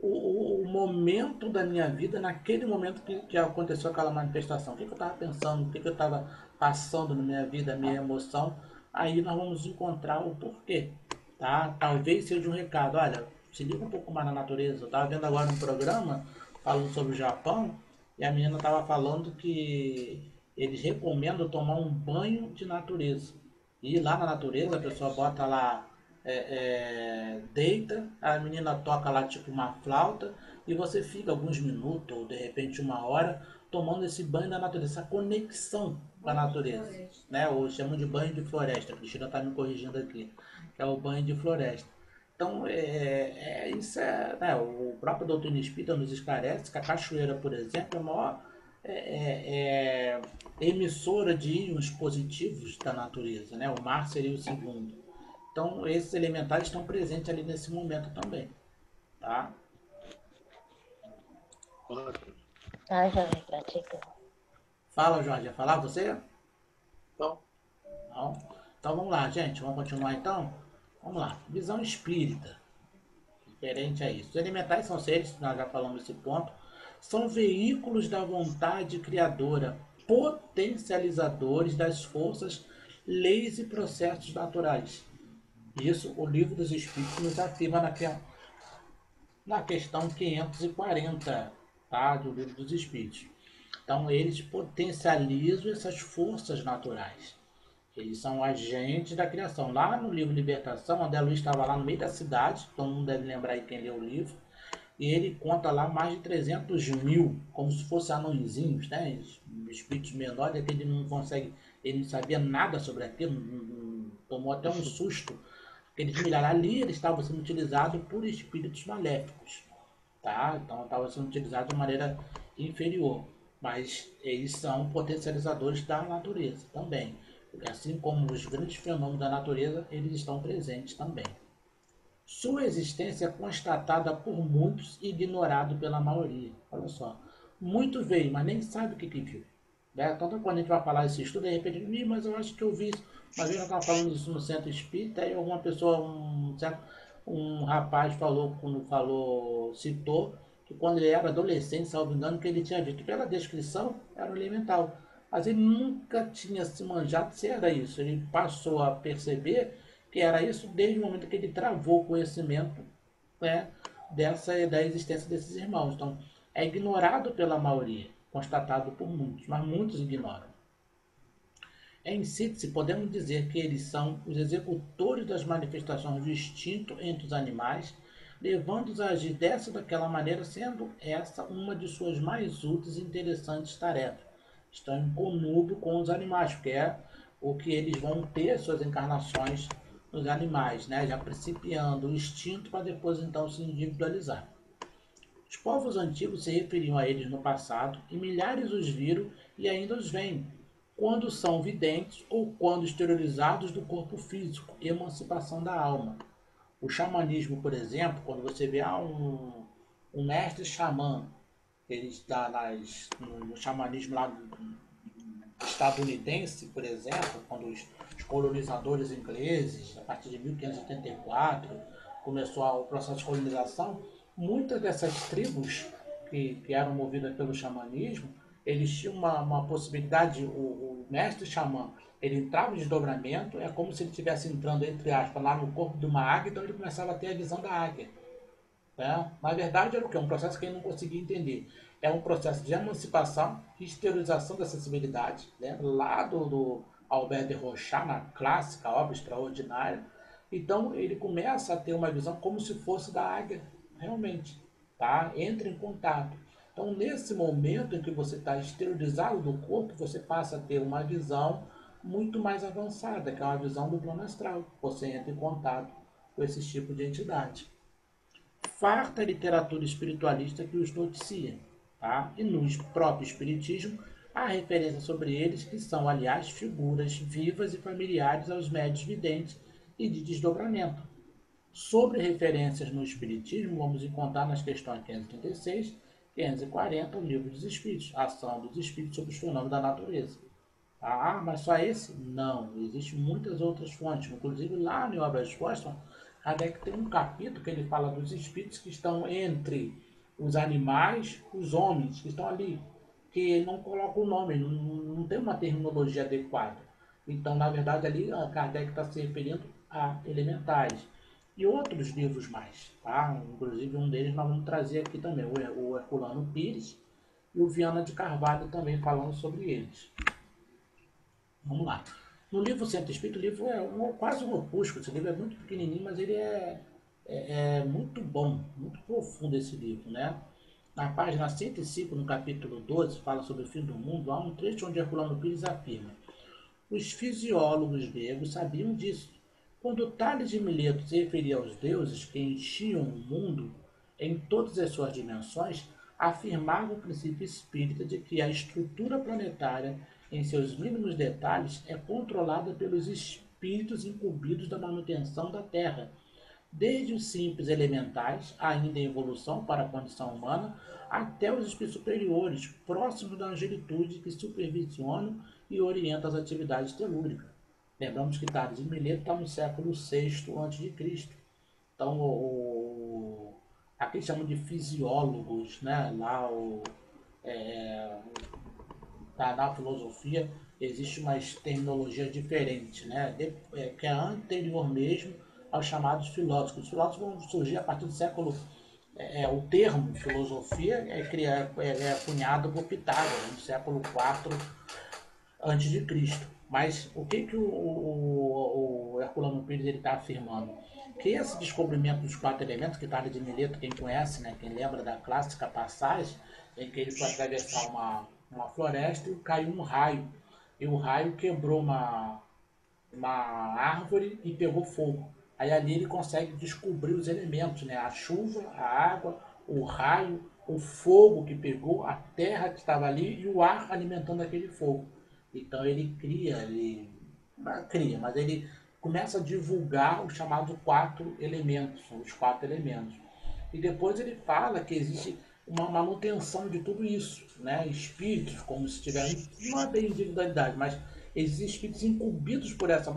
o momento da minha vida, naquele momento que aconteceu aquela manifestação. O que eu estava pensando, o que eu estava passando na minha vida, a minha emoção. Aí nós vamos encontrar o porquê. Tá? Talvez seja um recado. Olha, se liga um pouco mais na natureza. Eu estava vendo agora um programa falando sobre o Japão e a menina estava falando que eles recomendam tomar um banho de natureza. E lá na natureza a pessoa bota lá deita, a menina toca lá tipo uma flauta e você fica alguns minutos ou de repente uma hora tomando esse banho da natureza, essa conexão com a natureza, né? Ou chamam de banho de floresta, a Cristina está me corrigindo aqui, que é o banho de floresta. Então, isso né, o próprio doutrina espírita nos esclarece que a cachoeira, por exemplo, é a maior emissora de íons positivos da natureza, né? O mar seria o segundo. Então, esses elementares estão presentes ali nesse momento também, tá? Tá, Jorge, gratidão. Fala, Jorge. Ia falar você? Não. Não? Então, vamos lá, gente. Vamos continuar, então? Vamos lá. Visão espírita. Diferente a isso. Os elementares são seres, nós já falamos desse ponto, são veículos da vontade criadora, potencializadores das forças, leis e processos naturais. Isso o Livro dos Espíritos nos afirma na questão 540, tá, do Livro dos Espíritos. Então, eles potencializam essas forças naturais. Eles são agentes da criação. Lá no livro Libertação, André Luiz estava lá no meio da cidade, todo mundo deve lembrar aí quem leu o livro, e ele conta lá mais de 300 mil, como se fossem anõezinhos, né? Espíritos menores, que ele não consegue, ele não sabia nada sobre aquilo, tomou até um susto. Aqueles milhares ali, eles estavam sendo utilizados por espíritos maléficos, tá? Então estavam sendo utilizados de maneira inferior, mas eles são potencializadores da natureza também. Assim como os grandes fenômenos da natureza, eles estão presentes também. Sua existência é constatada por muitos e ignorado pela maioria. Olha só, muito veio, mas nem sabe o que viu. Né? Então, quando a gente vai falar esse estudo, de repente, mas eu acho que eu vi isso. Uma vez eu estava falando isso no centro espírita, e alguma pessoa, um rapaz citou que quando ele era adolescente, salvo engano, que ele tinha visto pela descrição, era um elemental. Mas ele nunca tinha se manjado se era isso. Ele passou a perceber que era isso desde o momento que ele travou o conhecimento, né, da existência desses irmãos. Então, é ignorado pela maioria, constatado por muitos, mas muitos ignoram. Em síntese, podemos dizer que eles são os executores das manifestações do instinto entre os animais, levando-os a agir dessa ou daquela maneira, sendo essa uma de suas mais úteis e interessantes tarefas. Estão em conúbio com os animais, porque é o que eles vão ter suas encarnações nos animais, né? Já principiando o instinto para depois então se individualizar. Os povos antigos se referiam a eles no passado e milhares os viram e ainda os veem, quando são videntes ou quando exteriorizados do corpo físico, emancipação da alma. O xamanismo, por exemplo, quando você vê um mestre xamã, ele está no xamanismo lá estadunidense, por exemplo, quando os colonizadores ingleses, a partir de 1584, começou o processo de colonização, muitas dessas tribos que eram movidas pelo xamanismo, eles tinham uma possibilidade, o mestre xamã, ele entrava em desdobramento, é como se ele estivesse entrando, entre aspas, lá no corpo de uma águia, então ele começava a ter a visão da águia. Né? Na verdade, era o quê? Um processo que ele não conseguia entender. É um processo de emancipação, de exteriorização da sensibilidade, né? Lá do Albert de Rochat, na clássica obra extraordinária. Então, ele começa a ter uma visão como se fosse da águia, realmente. Tá? Entra em contato. Então, nesse momento em que você está exteriorizado do corpo, você passa a ter uma visão muito mais avançada, que é uma visão do plano astral. Você entra em contato com esse tipo de entidade. Farta literatura espiritualista que os noticia, tá? E no próprio espiritismo há referência sobre eles que são, aliás, figuras vivas e familiares aos médios videntes e de desdobramento. Sobre referências no espiritismo, vamos encontrar nas questões 536 e 540 o Livro dos Espíritos, a ação dos espíritos sobre os fenômenos da natureza. Ah, mas só esse? Não, existem muitas outras fontes, inclusive lá no Obras Póstumas, Kardec tem um capítulo que ele fala dos espíritos que estão entre os animais, os homens, que estão ali, que não coloca o nome, não tem uma terminologia adequada. Então, na verdade, ali a Kardec está se referindo a elementais. E outros livros mais, tá? Inclusive um deles nós vamos trazer aqui também, o Herculano Pires e o Viana de Carvalho também falando sobre eles. Vamos lá. No livro Centro Espírita, o livro é quase um opúsculo. Esse livro é muito pequenininho, mas ele é muito bom, muito profundo esse livro, né? Na página 105, no capítulo 12, fala sobre o fim do mundo, há um trecho onde Herculano Pires afirma: os fisiólogos gregos sabiam disso. Quando Tales de Mileto se referia aos deuses que enchiam o mundo em todas as suas dimensões, afirmava o princípio espírita de que a estrutura planetária, em seus mínimos detalhes, é controlada pelos espíritos incumbidos da manutenção da Terra, desde os simples elementais, ainda em evolução para a condição humana, até os espíritos superiores, próximos da angelitude, que supervisionam e orientam as atividades telúricas. Lembramos que Tales de Mileto está no século VI a.C. Então, aqui chamam de fisiólogos, né? Lá na filosofia existe uma terminologia diferente, né? Que é anterior mesmo aos chamados filósofos. Os filósofos vão surgir a partir do século. O termo filosofia é cunhado por Pitágoras, no século IV a.C. Mas o que o Herculano Pires está afirmando? Que esse descobrimento dos 4 elementos, que Tales de Mileto, quem conhece, né, quem lembra da clássica passagem, em que ele foi atravessar uma floresta e caiu um raio. E o raio quebrou uma árvore e pegou fogo. Aí ali ele consegue descobrir os elementos, né? A chuva, a água, o raio, o fogo que pegou, a terra que estava ali e o ar alimentando aquele fogo. Então ele mas ele começa a divulgar os chamados 4 elementos, são os 4 elementos. E depois ele fala que existe uma manutenção de tudo isso, né? Espíritos, como se tivesse, não é bem individualidade, mas existem espíritos incumbidos por essa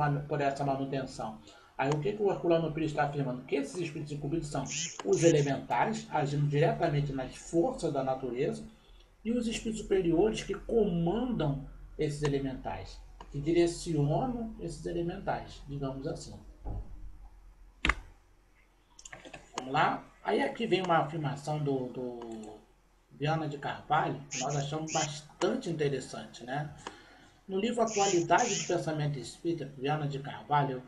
manutenção. Aí o que o Herculano Pires está afirmando? Que esses espíritos incumbidos são os elementais, agindo diretamente nas forças da natureza, e os espíritos superiores que comandam esses elementais, que direcionam esses elementais, digamos assim. Vamos lá? Aí aqui vem uma afirmação do Viana de Carvalho, que nós achamos bastante interessante, né? No livro Atualidade do Pensamento Espírita, Viana de Carvalho,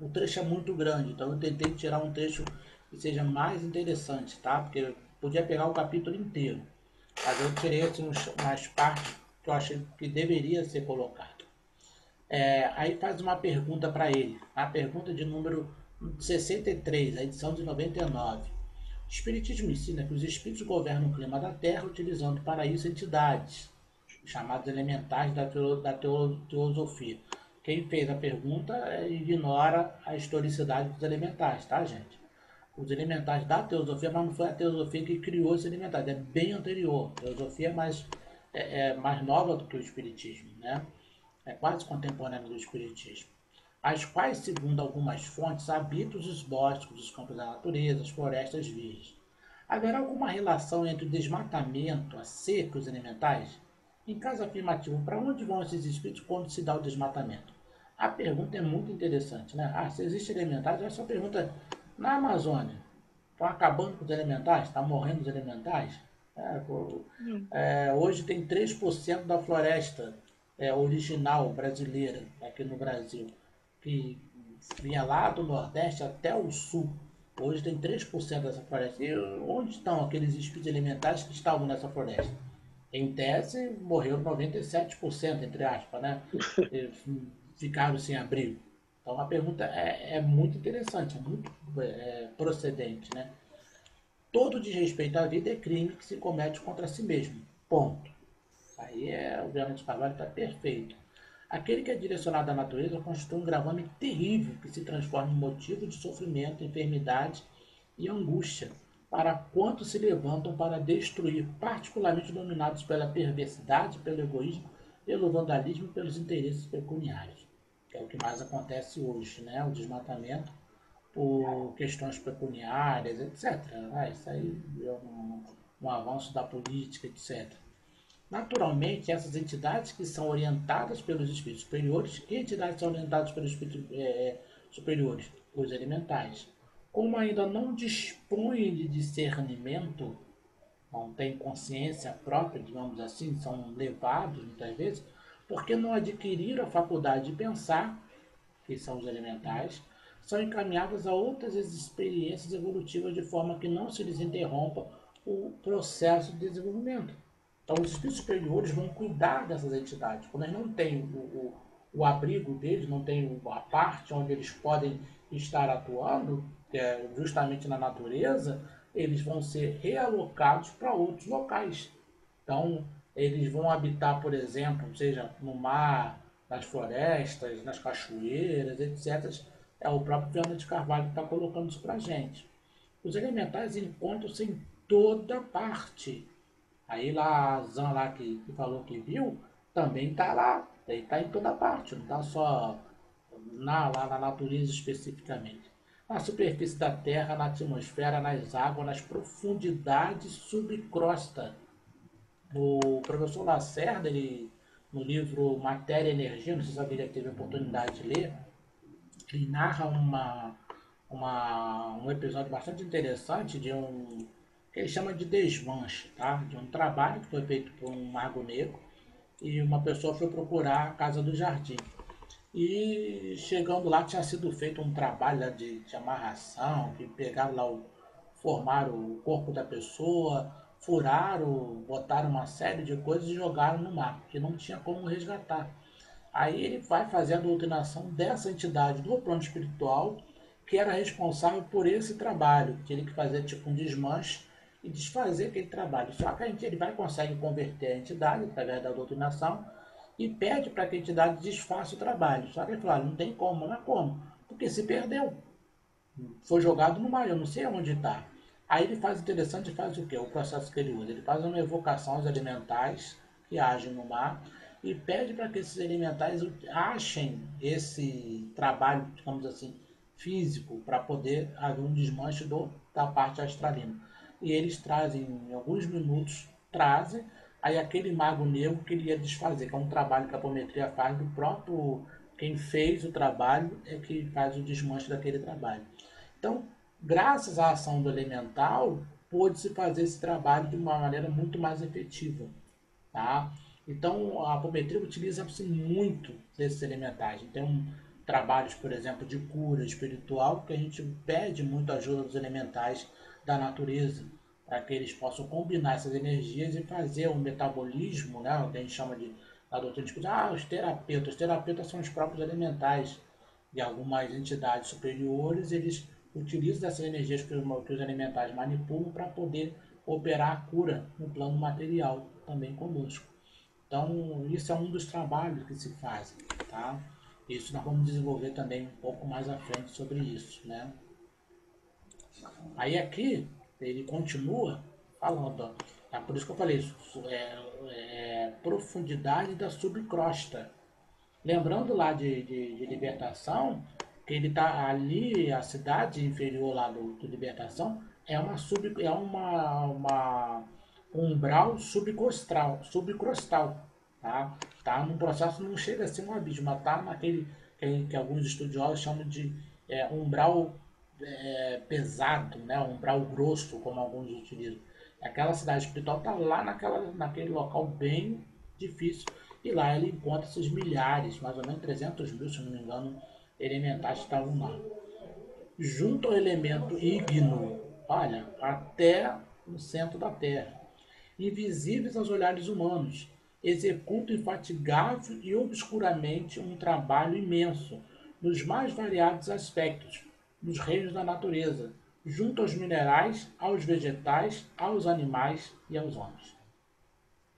o trecho é muito grande, então eu tentei tirar um trecho que seja mais interessante, tá? Porque eu podia pegar o capítulo inteiro, mas eu tirei assim, umas partes que eu achei que deveria ser colocado. Aí faz uma pergunta para ele, a pergunta de número 63, a edição de 99. O Espiritismo ensina que os espíritos governam o clima da Terra utilizando para isso entidades, chamados elementais da teosofia. Quem fez a pergunta ignora a historicidade dos elementais, tá, gente? Os elementais da teosofia, mas não foi a teosofia que criou os elementais, é bem anterior. A teosofia é mais nova do que o espiritismo, né? É quase contemporânea do espiritismo. As quais, segundo algumas fontes, habitam os bosques, os campos da natureza, as florestas virgens. Haverá alguma relação entre o desmatamento, a seca e os elementais? Em caso afirmativo, para onde vão esses espíritos quando se dá o desmatamento? A pergunta é muito interessante, né? Se existem elementais, essa pergunta na Amazônia. Estão acabando com os elementais? Estão morrendo os elementais? Hoje tem 3% da floresta original brasileira aqui no Brasil, que vinha lá do Nordeste até o Sul. Hoje tem 3% dessa floresta. E onde estão aqueles espíritos elementares que estavam nessa floresta? Em tese, morreu 97%, entre aspas, né? Ficaram sem abrigo. Então a pergunta é muito interessante, é muito procedente, né? Todo desrespeito à vida é crime que se comete contra si mesmo. Ponto. Aí o Viana de Carvalho está perfeito. Aquele que é direcionado à natureza constitui um gravame terrível que se transforma em motivo de sofrimento, enfermidade e angústia para quantos se levantam para destruir, particularmente dominados pela perversidade, pelo egoísmo, pelo vandalismo e pelos interesses pecuniários. Que é o que mais acontece hoje, né? O desmatamento por questões pecuniárias, etc. Isso aí é um avanço da política, etc. Naturalmente, essas entidades que são orientadas pelos espíritos superiores, que entidades são orientadas pelos espíritos superiores? Os elementais. Como ainda não dispõem de discernimento, não têm consciência própria, digamos assim, são levados muitas vezes, porque não adquiriram a faculdade de pensar, que são os elementais, são encaminhadas a outras experiências evolutivas de forma que não se lhes interrompa o processo de desenvolvimento. Então, os espíritos superiores vão cuidar dessas entidades. Quando eles não têm o abrigo deles, não têm a parte onde eles podem estar atuando, que é justamente na natureza, eles vão ser realocados para outros locais. Então, eles vão habitar, por exemplo, seja no mar, nas florestas, nas cachoeiras, etc. É o próprio Viana de Carvalho que está colocando isso para a gente. Os elementais encontram-se em toda parte. Aí lá a Zan lá que falou que viu, também está lá. Ele está em toda parte, não está só lá na natureza especificamente. Na superfície da Terra, na atmosfera, nas águas, nas profundidades subcrosta. O professor Lacerda, ele, no livro Matéria e Energia, não sei se a Bíblia teve a oportunidade de ler, ele narra um episódio bastante interessante de que ele chama de desmanche, tá? De um trabalho que foi feito por um mago negro e uma pessoa foi procurar a Casa do Jardim. E chegando lá tinha sido feito um trabalho de amarração, que pegaram lá, formaram o corpo da pessoa, furaram, botaram uma série de coisas e jogaram no mar, que não tinha como resgatar. Aí ele vai fazer a doutrinação dessa entidade do plano espiritual, que era responsável por esse trabalho, que ele que fazer tipo um desmanche e desfazer aquele trabalho. Só que ele vai consegue converter a entidade através da doutrinação e pede para que a entidade desfaça o trabalho. Só que ele fala, não tem como, não é como, porque se perdeu. Foi jogado no mar, eu não sei onde está. Aí ele faz interessante, faz o quê? O processo que ele usa. Ele faz uma evocação aos elementais que agem no mar e pede para que esses elementais achem esse trabalho, digamos assim, físico, para poder haver um desmanche da parte astralina. E eles trazem, em alguns minutos, aí aquele mago negro que ele ia desfazer, que é um trabalho que a apometria faz do próprio, quem fez o trabalho é que faz o desmanche daquele trabalho. Então, graças à ação do elemental, pôde-se fazer esse trabalho de uma maneira muito mais efetiva. Tá? Então, a apometria utiliza-se muito desses elementais. Tem trabalhos, por exemplo, de cura espiritual, que a gente pede muito ajuda dos elementais da natureza, para que eles possam combinar essas energias e fazer um metabolismo, né, o que a gente chama de, na doutrina espírita, os terapeutas. Os terapeutas são os próprios elementais de algumas entidades superiores, eles utilizam essas energias que os elementais manipulam para poder operar a cura no plano material também conosco. Então, isso é um dos trabalhos que se fazem, tá? Isso nós vamos desenvolver também um pouco mais à frente sobre isso, né? Aí aqui, ele continua falando, ó, por isso que eu falei isso, profundidade da subcrosta. Lembrando lá de Libertação, que ele está ali, a cidade inferior lá do Libertação, é um umbral subcrostal, tá? Tá num processo, não chega a ser um abismo, mas tá naquele que alguns estudiosos chamam de umbral pesado, né? Umbral grosso, como alguns utilizam. Aquela cidade espiritual está lá naquele local bem difícil. E lá ele encontra esses milhares, mais ou menos 300 mil, se não me engano, elementais que estavam lá. Junto ao elemento ígneo, olha, até no centro da Terra, invisíveis aos olhares humanos, executam infatigável e obscuramente um trabalho imenso, nos mais variados aspectos, nos reinos da natureza, junto aos minerais, aos vegetais, aos animais e aos homens.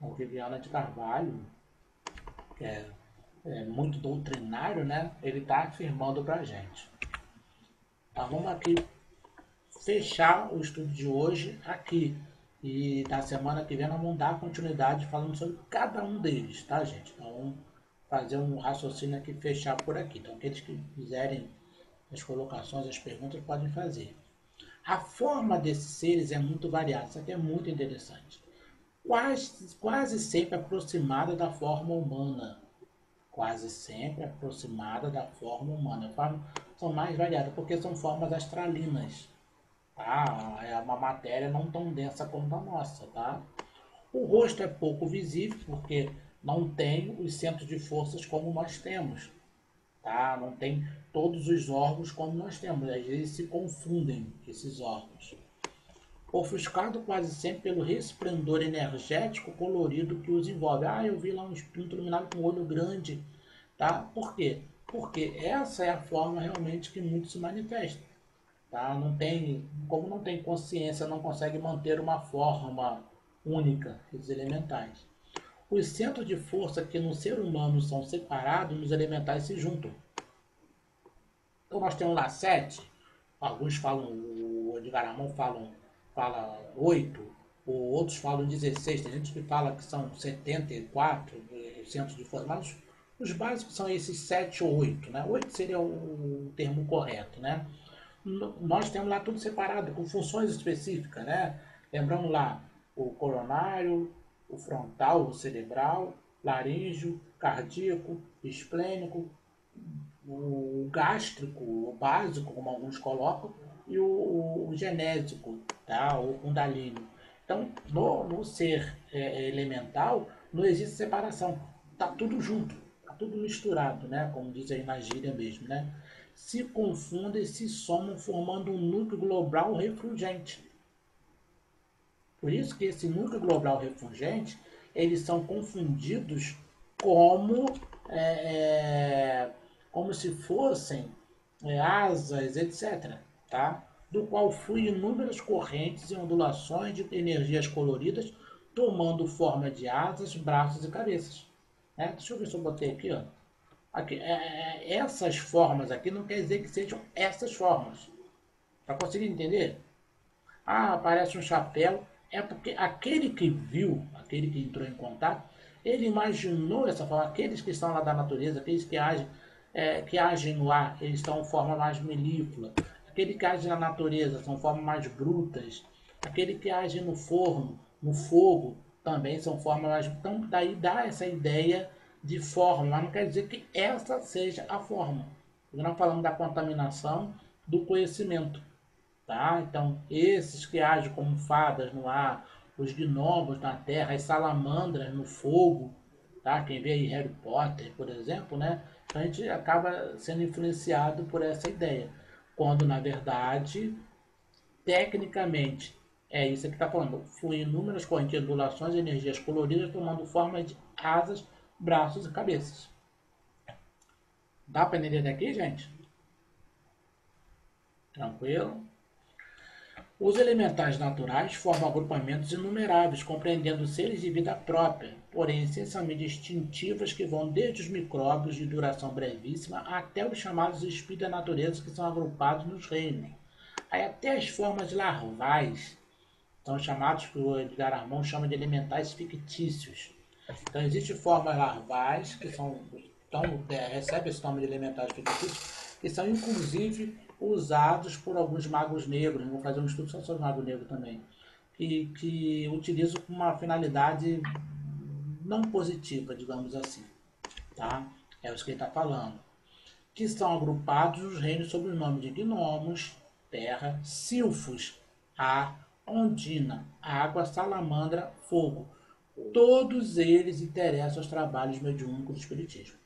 O Viana de Carvalho, que é muito doutrinário, né? Ele está afirmando para a gente. Então vamos aqui fechar o estudo de hoje aqui. E na semana que vem nós vamos dar continuidade falando sobre cada um deles, tá, gente? Então vamos fazer um raciocínio aqui, fechar por aqui. Então aqueles que quiserem as colocações, as perguntas podem fazer. A forma desses seres é muito variada, isso aqui é muito interessante. Quase sempre aproximada da forma humana. Quase sempre aproximada da forma humana. São mais variadas porque são formas astralinas. Tá? É uma matéria não tão densa como a nossa. Tá? O rosto é pouco visível porque não tem os centros de forças como nós temos. Tá? Não tem todos os órgãos como nós temos. Às vezes se confundem esses órgãos. Ofuscado quase sempre pelo resplendor energético colorido que os envolve. Ah, eu vi lá um espírito iluminado com um olho grande. Tá? Por quê? Porque essa é a forma realmente que muito se manifesta. Tá? Como não tem consciência, não consegue manter uma forma única, os elementais. Os centros de força que no ser humano são separados, nos elementais se juntam. Então nós temos lá 7, alguns falam, o Edgar Amon fala 8, outros falam 16, tem gente que fala que são 74 centros de força, mas os básicos são esses 7 ou 8, né? 8 seria o termo correto, né? Nós temos lá tudo separado, com funções específicas, né? Lembrando lá o coronário, o frontal, o cerebral, laríngeo, cardíaco, esplênico, o gástrico, o básico, como alguns colocam, e o genésico, tá? O kundalini. Então, no ser elemental, não existe separação. Está tudo junto, está tudo misturado, né? Como diz aí na gíria mesmo, né? Se confundem, se somam, formando um núcleo global refulgente. Por isso que esse núcleo global refulgente, eles são confundidos como, como se fossem asas, etc. Tá? Do qual fluem inúmeras correntes e ondulações de energias coloridas, tomando forma de asas, braços e cabeças. Deixa eu ver se eu botei aqui. Ó. Aqui, essas formas aqui não quer dizer que sejam essas formas. Para conseguir entender? Ah, parece um chapéu. É porque aquele que viu, aquele que entrou em contato, ele imaginou essa forma. Aqueles que estão lá da natureza, aqueles que agem no ar, eles estão em forma mais melíflua. Aquele que age na natureza são formas mais brutas. Aquele que age no forno, no fogo, também são formas mais... Então, daí dá essa ideia de forma, mas não quer dizer que essa seja a forma. Nós falamos da contaminação do conhecimento. Tá? Então, esses que agem como fadas no ar, os gnomos na terra, as salamandras no fogo, tá? Quem vê aí Harry Potter, por exemplo, né? Então, a gente acaba sendo influenciado por essa ideia. Quando, na verdade, tecnicamente, é isso que está falando. Fluem inúmeras correntes de ondulações, energias coloridas, tomando forma de asas, braços e cabeças. Dá para entender daqui, gente? Tranquilo? Os elementais naturais formam agrupamentos inumeráveis, compreendendo seres de vida própria, porém essencialmente distintivas, que vão desde os micróbios de duração brevíssima até os chamados espíritos da natureza, que são agrupados nos reinos. Aí até as formas larvais são chamados, que o Edgar Armand chama de elementais fictícios. Então existem formas larvais que recebem esse nome de elementais fictícios, que são inclusive usados por alguns magos negros. Vou fazer um estudo só sobre mago negro também, que utilizam com uma finalidade não positiva, digamos assim, tá? É isso que ele está falando, que são agrupados nos reinos sob o nome de gnomos, terra, silfos, ar, ondina, água, salamandra, fogo. Todos eles interessam aos trabalhos mediúnicos do espiritismo.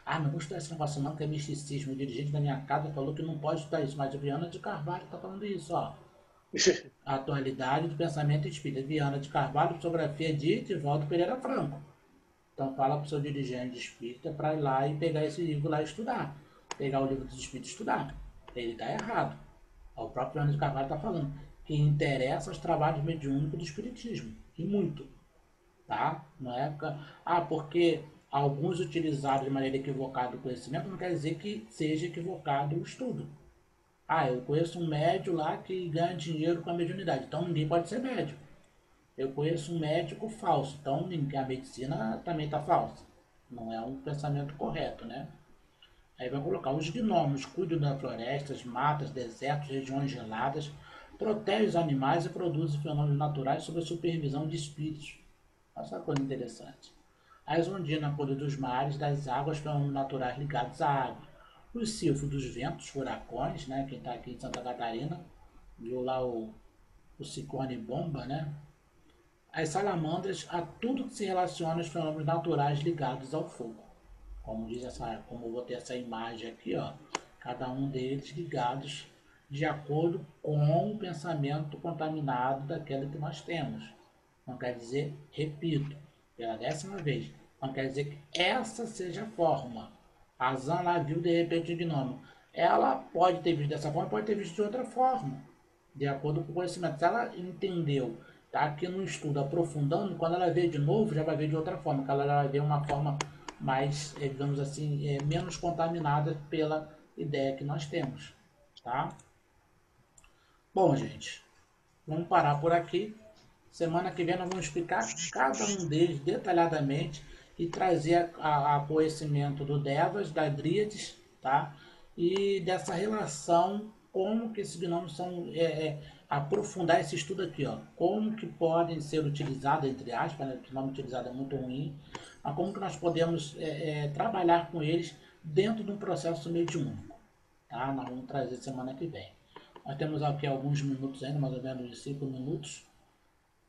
Ah, não vou estudar esse negócio não, que é misticismo. O dirigente da minha casa falou que não pode estudar isso, mas a Viana de Carvalho está falando isso, ó. A atualidade do pensamento espírita. Viana de Carvalho, psicografia de Edivaldo Pereira Franco. Então fala para o seu dirigente espírita para ir lá e pegar esse livro lá e estudar. Pegar o livro dos espíritos e estudar. Ele está errado. O próprio Viana de Carvalho está falando que interessa aos trabalhos mediúnicos do espiritismo. E muito. Tá? Na época... Ah, porque... alguns utilizados de maneira equivocada o conhecimento, não quer dizer que seja equivocado o estudo. Ah, eu conheço um médium lá que ganha dinheiro com a mediunidade, então ninguém pode ser médium. Eu conheço um médico falso, então a medicina também está falsa. Não é um pensamento correto, né? Aí vai colocar: os gnomos cuidam das florestas, matas, desertos, regiões geladas, protegem os animais e produzem fenômenos naturais sob a supervisão de espíritos. Essa é uma coisa interessante. As ondinas cuidam dos mares, das águas, fenômenos naturais ligados à água. Os silfos dos ventos, furacões, né? Quem está aqui em Santa Catarina viu lá o ciclone bomba, né? As salamandras, a tudo que se relaciona aos fenômenos naturais ligados ao fogo. Como eu vou ter essa imagem aqui, ó, cada um deles ligados de acordo com o pensamento contaminado daquele que nós temos. Não quer dizer, repito, pela 10ª vez, não quer dizer que essa seja a forma. A Zan lá viu de repente o gnomo. Ela pode ter visto dessa forma, pode ter visto de outra forma, de acordo com o conhecimento. Se ela entendeu, está aqui no estudo aprofundando, quando ela vê de novo, já vai ver de outra forma, que ela vai ver uma forma mais, digamos assim, menos contaminada pela ideia que nós temos, tá? Bom, gente, vamos parar por aqui. Semana que vem nós vamos explicar cada um deles detalhadamente e trazer a conhecimento do Devas, da Dríades, tá? E dessa relação, como que esses gnomos são, aprofundar esse estudo aqui, ó, como que podem ser utilizados, entre aspas, né? O nome utilizado é muito ruim, mas como que nós podemos trabalhar com eles dentro de um processo mediúnico, tá? Nós vamos trazer semana que vem. Nós temos aqui alguns minutos ainda, mais ou menos 5 minutos.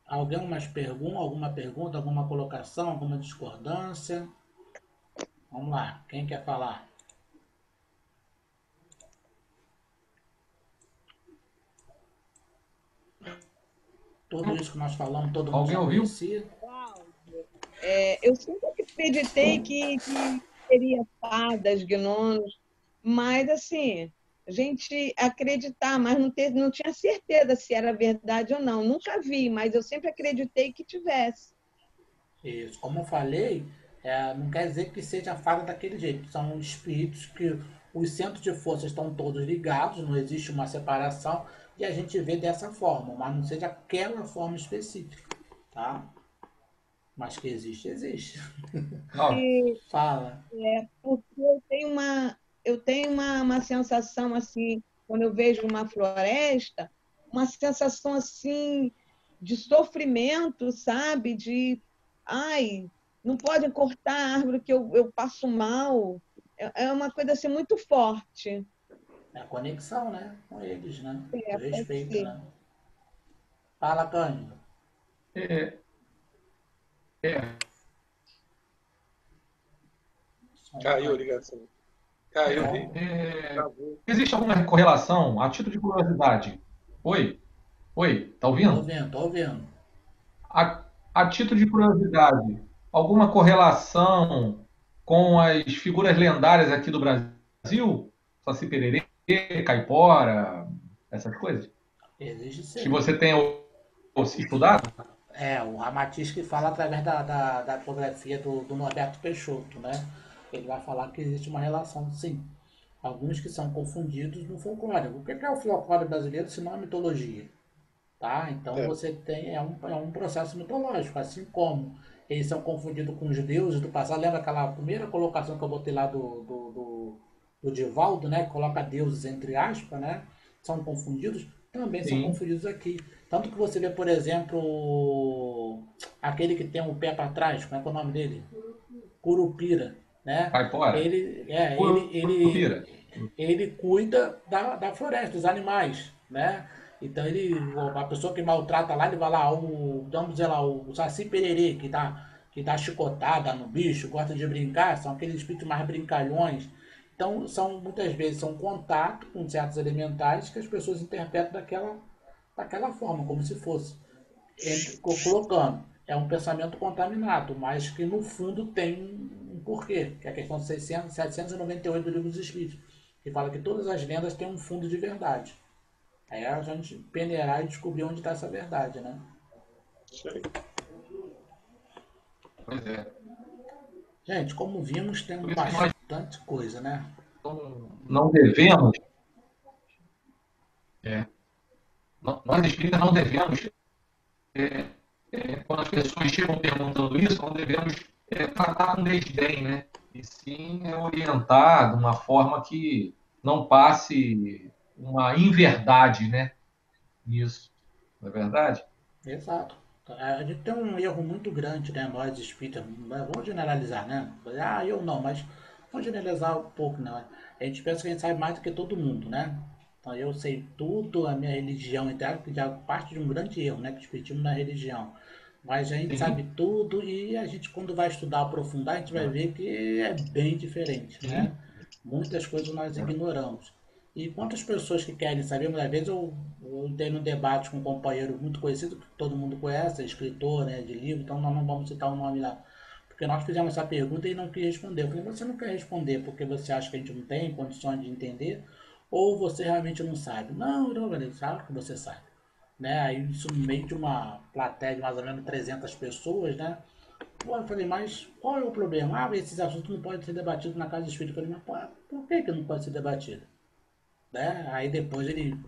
Alguém mais alguma pergunta, alguma colocação, alguma discordância? Vamos lá, quem quer falar? Tudo isso que nós falamos, todo mundo Alguém já ouviu? conhecia. Eu sempre acreditei que teria fadas, gnomos, mas assim, a gente acreditar, mas não tinha certeza se era verdade ou não. Nunca vi, mas eu sempre acreditei que tivesse. Isso, como eu falei, não quer dizer que seja fada daquele jeito. São espíritos que os centros de força estão todos ligados, não existe uma separação, e a gente vê dessa forma, mas não seja aquela forma específica, tá? Mas que existe, existe. E, Fala. porque eu tenho uma sensação assim, quando eu vejo uma floresta, uma sensação assim de sofrimento, sabe? Ai, não pode cortar a árvore que eu passo mal. É uma coisa assim muito forte. É a conexão, né? Com eles, né? O Pode respeito, ser. né? Fala, Cândido. É, é, Caiu a ligação. Caiu. é, existe alguma correlação, a título de curiosidade? Oi? Oi, tá Tô ouvindo? ouvindo, tô ouvindo. A título de curiosidade, alguma correlação com as figuras lendárias aqui do Brasil? Saci Pererê, Caipora, essas coisas? Existe Que sim. você tenha estudado? O Ramatiz que fala através da fotografia do Norberto Peixoto, né? Ele vai falar que existe uma relação, sim. Alguns que são confundidos no folclore. O que é o folclore brasileiro se não a mitologia? Tá? Então você tem um processo mitológico, assim como eles são confundidos com os deuses do passado. Lembra aquela primeira colocação que eu botei lá do Divaldo, né? Que coloca deuses entre aspas, né? São confundidos, também são Sim. confundidos aqui. Tanto que você vê, por exemplo, aquele que tem o pé para trás, como é que é o nome dele? Curupira, né? Caipora? Curupira. Ele cuida da floresta, dos animais, né? Então a pessoa que maltrata lá, ele vai lá, vamos dizer lá, o Saci Pererê, que tá chicotada no bicho, gosta de brincar, são aqueles espíritos mais brincalhões. Então, muitas vezes são contato com certos elementares que as pessoas interpretam daquela forma, como se fosse. Colocando, é um pensamento contaminado, mas que no fundo tem um porquê, que é a questão 798 do Livro dos Espíritos, que fala que todas as lendas têm um fundo de verdade. Aí a gente peneirar e descobrir onde está essa verdade, né? Pois é. Gente, como vimos, tem bastante coisa, né? Não devemos. Nós espíritas não devemos. Quando as pessoas chegam perguntando isso, não devemos tratar com desdém, né? e sim orientar de uma forma que não passe uma inverdade, né, nisso. Não é verdade? Exato. A gente tem um erro muito grande, né? Nós espíritas, vamos generalizar, né? Ah, eu não, mas vamos generalizar um pouco, né? A gente pensa que a gente sabe mais do que todo mundo, né? Então eu sei tudo, a minha religião, entre aspas, que já parte de um grande erro, né? Que o espiritismo não é religião. Mas a gente sabe Sim, tudo e a gente, quando vai estudar, aprofundar, a gente vai ver que é bem diferente, né? sim. Muitas coisas nós ignoramos. E quantas pessoas que querem saber, muitas vezes eu entrei num debate com um companheiro muito conhecido, que todo mundo conhece, é escritor, né, de livro, então nós não vamos citar o nome lá. Porque nós fizemos essa pergunta e ele não quis responder. Eu falei, você não quer responder porque você acha que a gente não tem condições de entender? Ou você realmente não sabe? Não, eu falei, sabe que você sabe. Né? Aí isso no meio de uma plateia de mais ou menos 300 pessoas, né? Pô, eu falei, mas qual é o problema? Ah, esses assuntos não podem ser debatidos na casa de espírito. Eu falei, mas por que não pode ser debatido? Né? Aí depois ele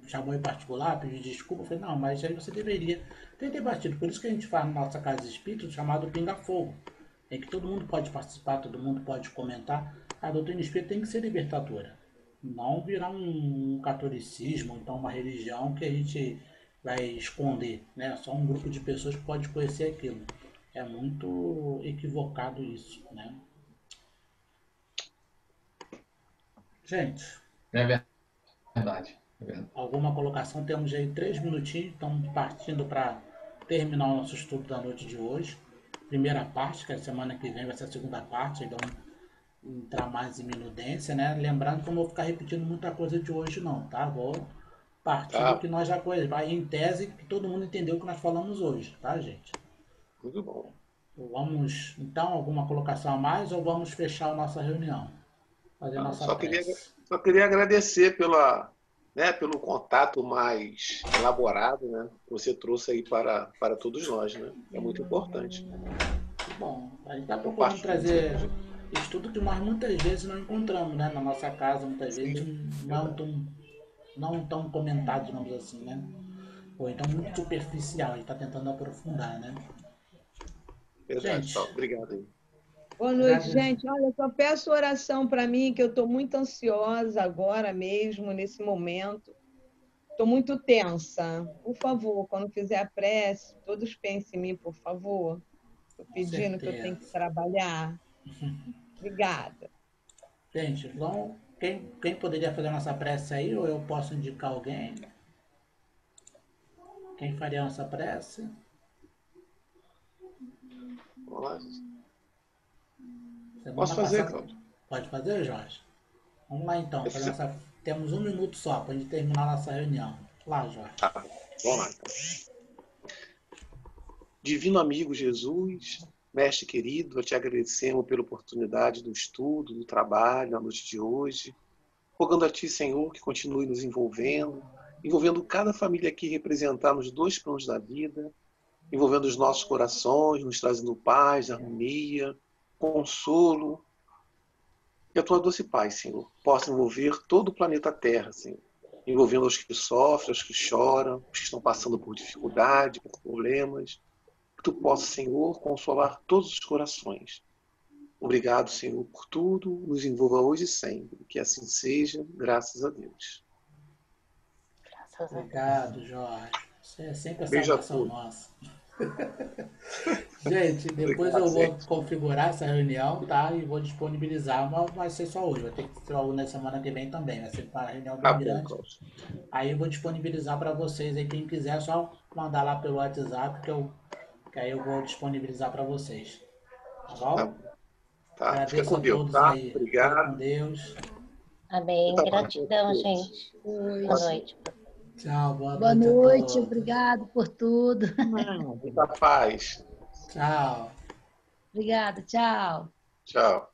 chamou em particular, pediu desculpa, eu falei, não, mas aí você deveria ter debatido. Por isso que a gente faz na nossa casa de espírito chamado Pinga Fogo, em que todo mundo pode participar, todo mundo pode comentar. A doutrina espírita tem que ser libertadora, não virar um catolicismo, então uma religião que a gente vai esconder, né? Só um grupo de pessoas que pode conhecer aquilo. É muito equivocado isso, né? Gente, É verdade. É verdade. alguma colocação? Temos aí 3 minutinhos, estamos partindo para terminar o nosso estudo da noite de hoje. Primeira parte, que a semana que vem vai ser a segunda parte, então entrar mais em minudência, né? Lembrando que eu não vou ficar repetindo muita coisa de hoje não, tá? Vou partir do Tá, que nós já conhecemos, vai em tese que todo mundo entendeu o que nós falamos hoje, tá, gente? muito bom. Vamos, então, alguma colocação a mais ou vamos fechar a nossa reunião? Fazer a Não, nossa prece. só queria agradecer pelo contato mais elaborado, né, que você trouxe aí para todos nós, né? É muito importante. Bom, a gente está procurando Compartilhe. trazer estudo que nós muitas vezes não encontramos, né? Na nossa casa, muitas vezes Sim, não tão comentado, digamos assim, né? Ou então muito superficial, a gente está tentando aprofundar, né? verdade. Tá, Gente, obrigado aí. Boa noite, agradeço. gente. Olha, eu só peço oração para mim, que eu estou muito ansiosa agora mesmo, nesse momento. Estou muito tensa. Por favor, quando fizer a prece, todos pensem em mim, por favor. Estou Com pedindo que eu tenho que certeza. trabalhar. Obrigada. Gente, quem poderia fazer a nossa prece aí? Ou eu posso indicar alguém? Quem faria a nossa prece? Vamos lá. Semana Posso fazer, passada. Cláudio? Pode fazer, Jorge? Vamos lá então. Temos 1 minuto só para a gente terminar a nossa reunião. Lá, Jorge. Tá, vamos lá. Então. Divino amigo Jesus, mestre querido, te agradecemos pela oportunidade do estudo, do trabalho, na noite de hoje. Rogando a Ti, Senhor, que continue nos envolvendo cada família aqui representada nos 2 planos da vida, envolvendo os nossos corações, nos trazendo paz, harmonia, consolo. E a Tua doce paz, Senhor, possa envolver todo o planeta Terra, Senhor. Envolvendo os que sofrem, os que choram, os que estão passando por dificuldade, por problemas. Que Tu possa, Senhor, consolar todos os corações. Obrigado, Senhor, por tudo. Nos envolva hoje e sempre. Que assim seja, graças a Deus. Graças a Deus. Obrigado, Jorge. Você é sempre a Beijo a salvação todos. nossa. Gente, depois Obrigado, eu vou gente. configurar essa reunião, tá? E vou disponibilizar, mas vai ser só hoje. Vai ter que ser na semana que vem também. Vai ser uma reunião Tá bem bom, grande. Cláudio. Aí eu vou disponibilizar para vocês aí. Quem quiser, é só mandar lá pelo WhatsApp que aí eu vou disponibilizar para vocês. Tá Tá bom? bom. Tá. Fica Agradeço com a Deus, todos tá? aí. Fiquem com Obrigado. Deus. Amém. Tá bom. Gratidão, gente. Boa noite. Tchau, boa Boa noite a noite, todos. obrigado por tudo. Muita paz. Tchau. Obrigada, tchau. Tchau.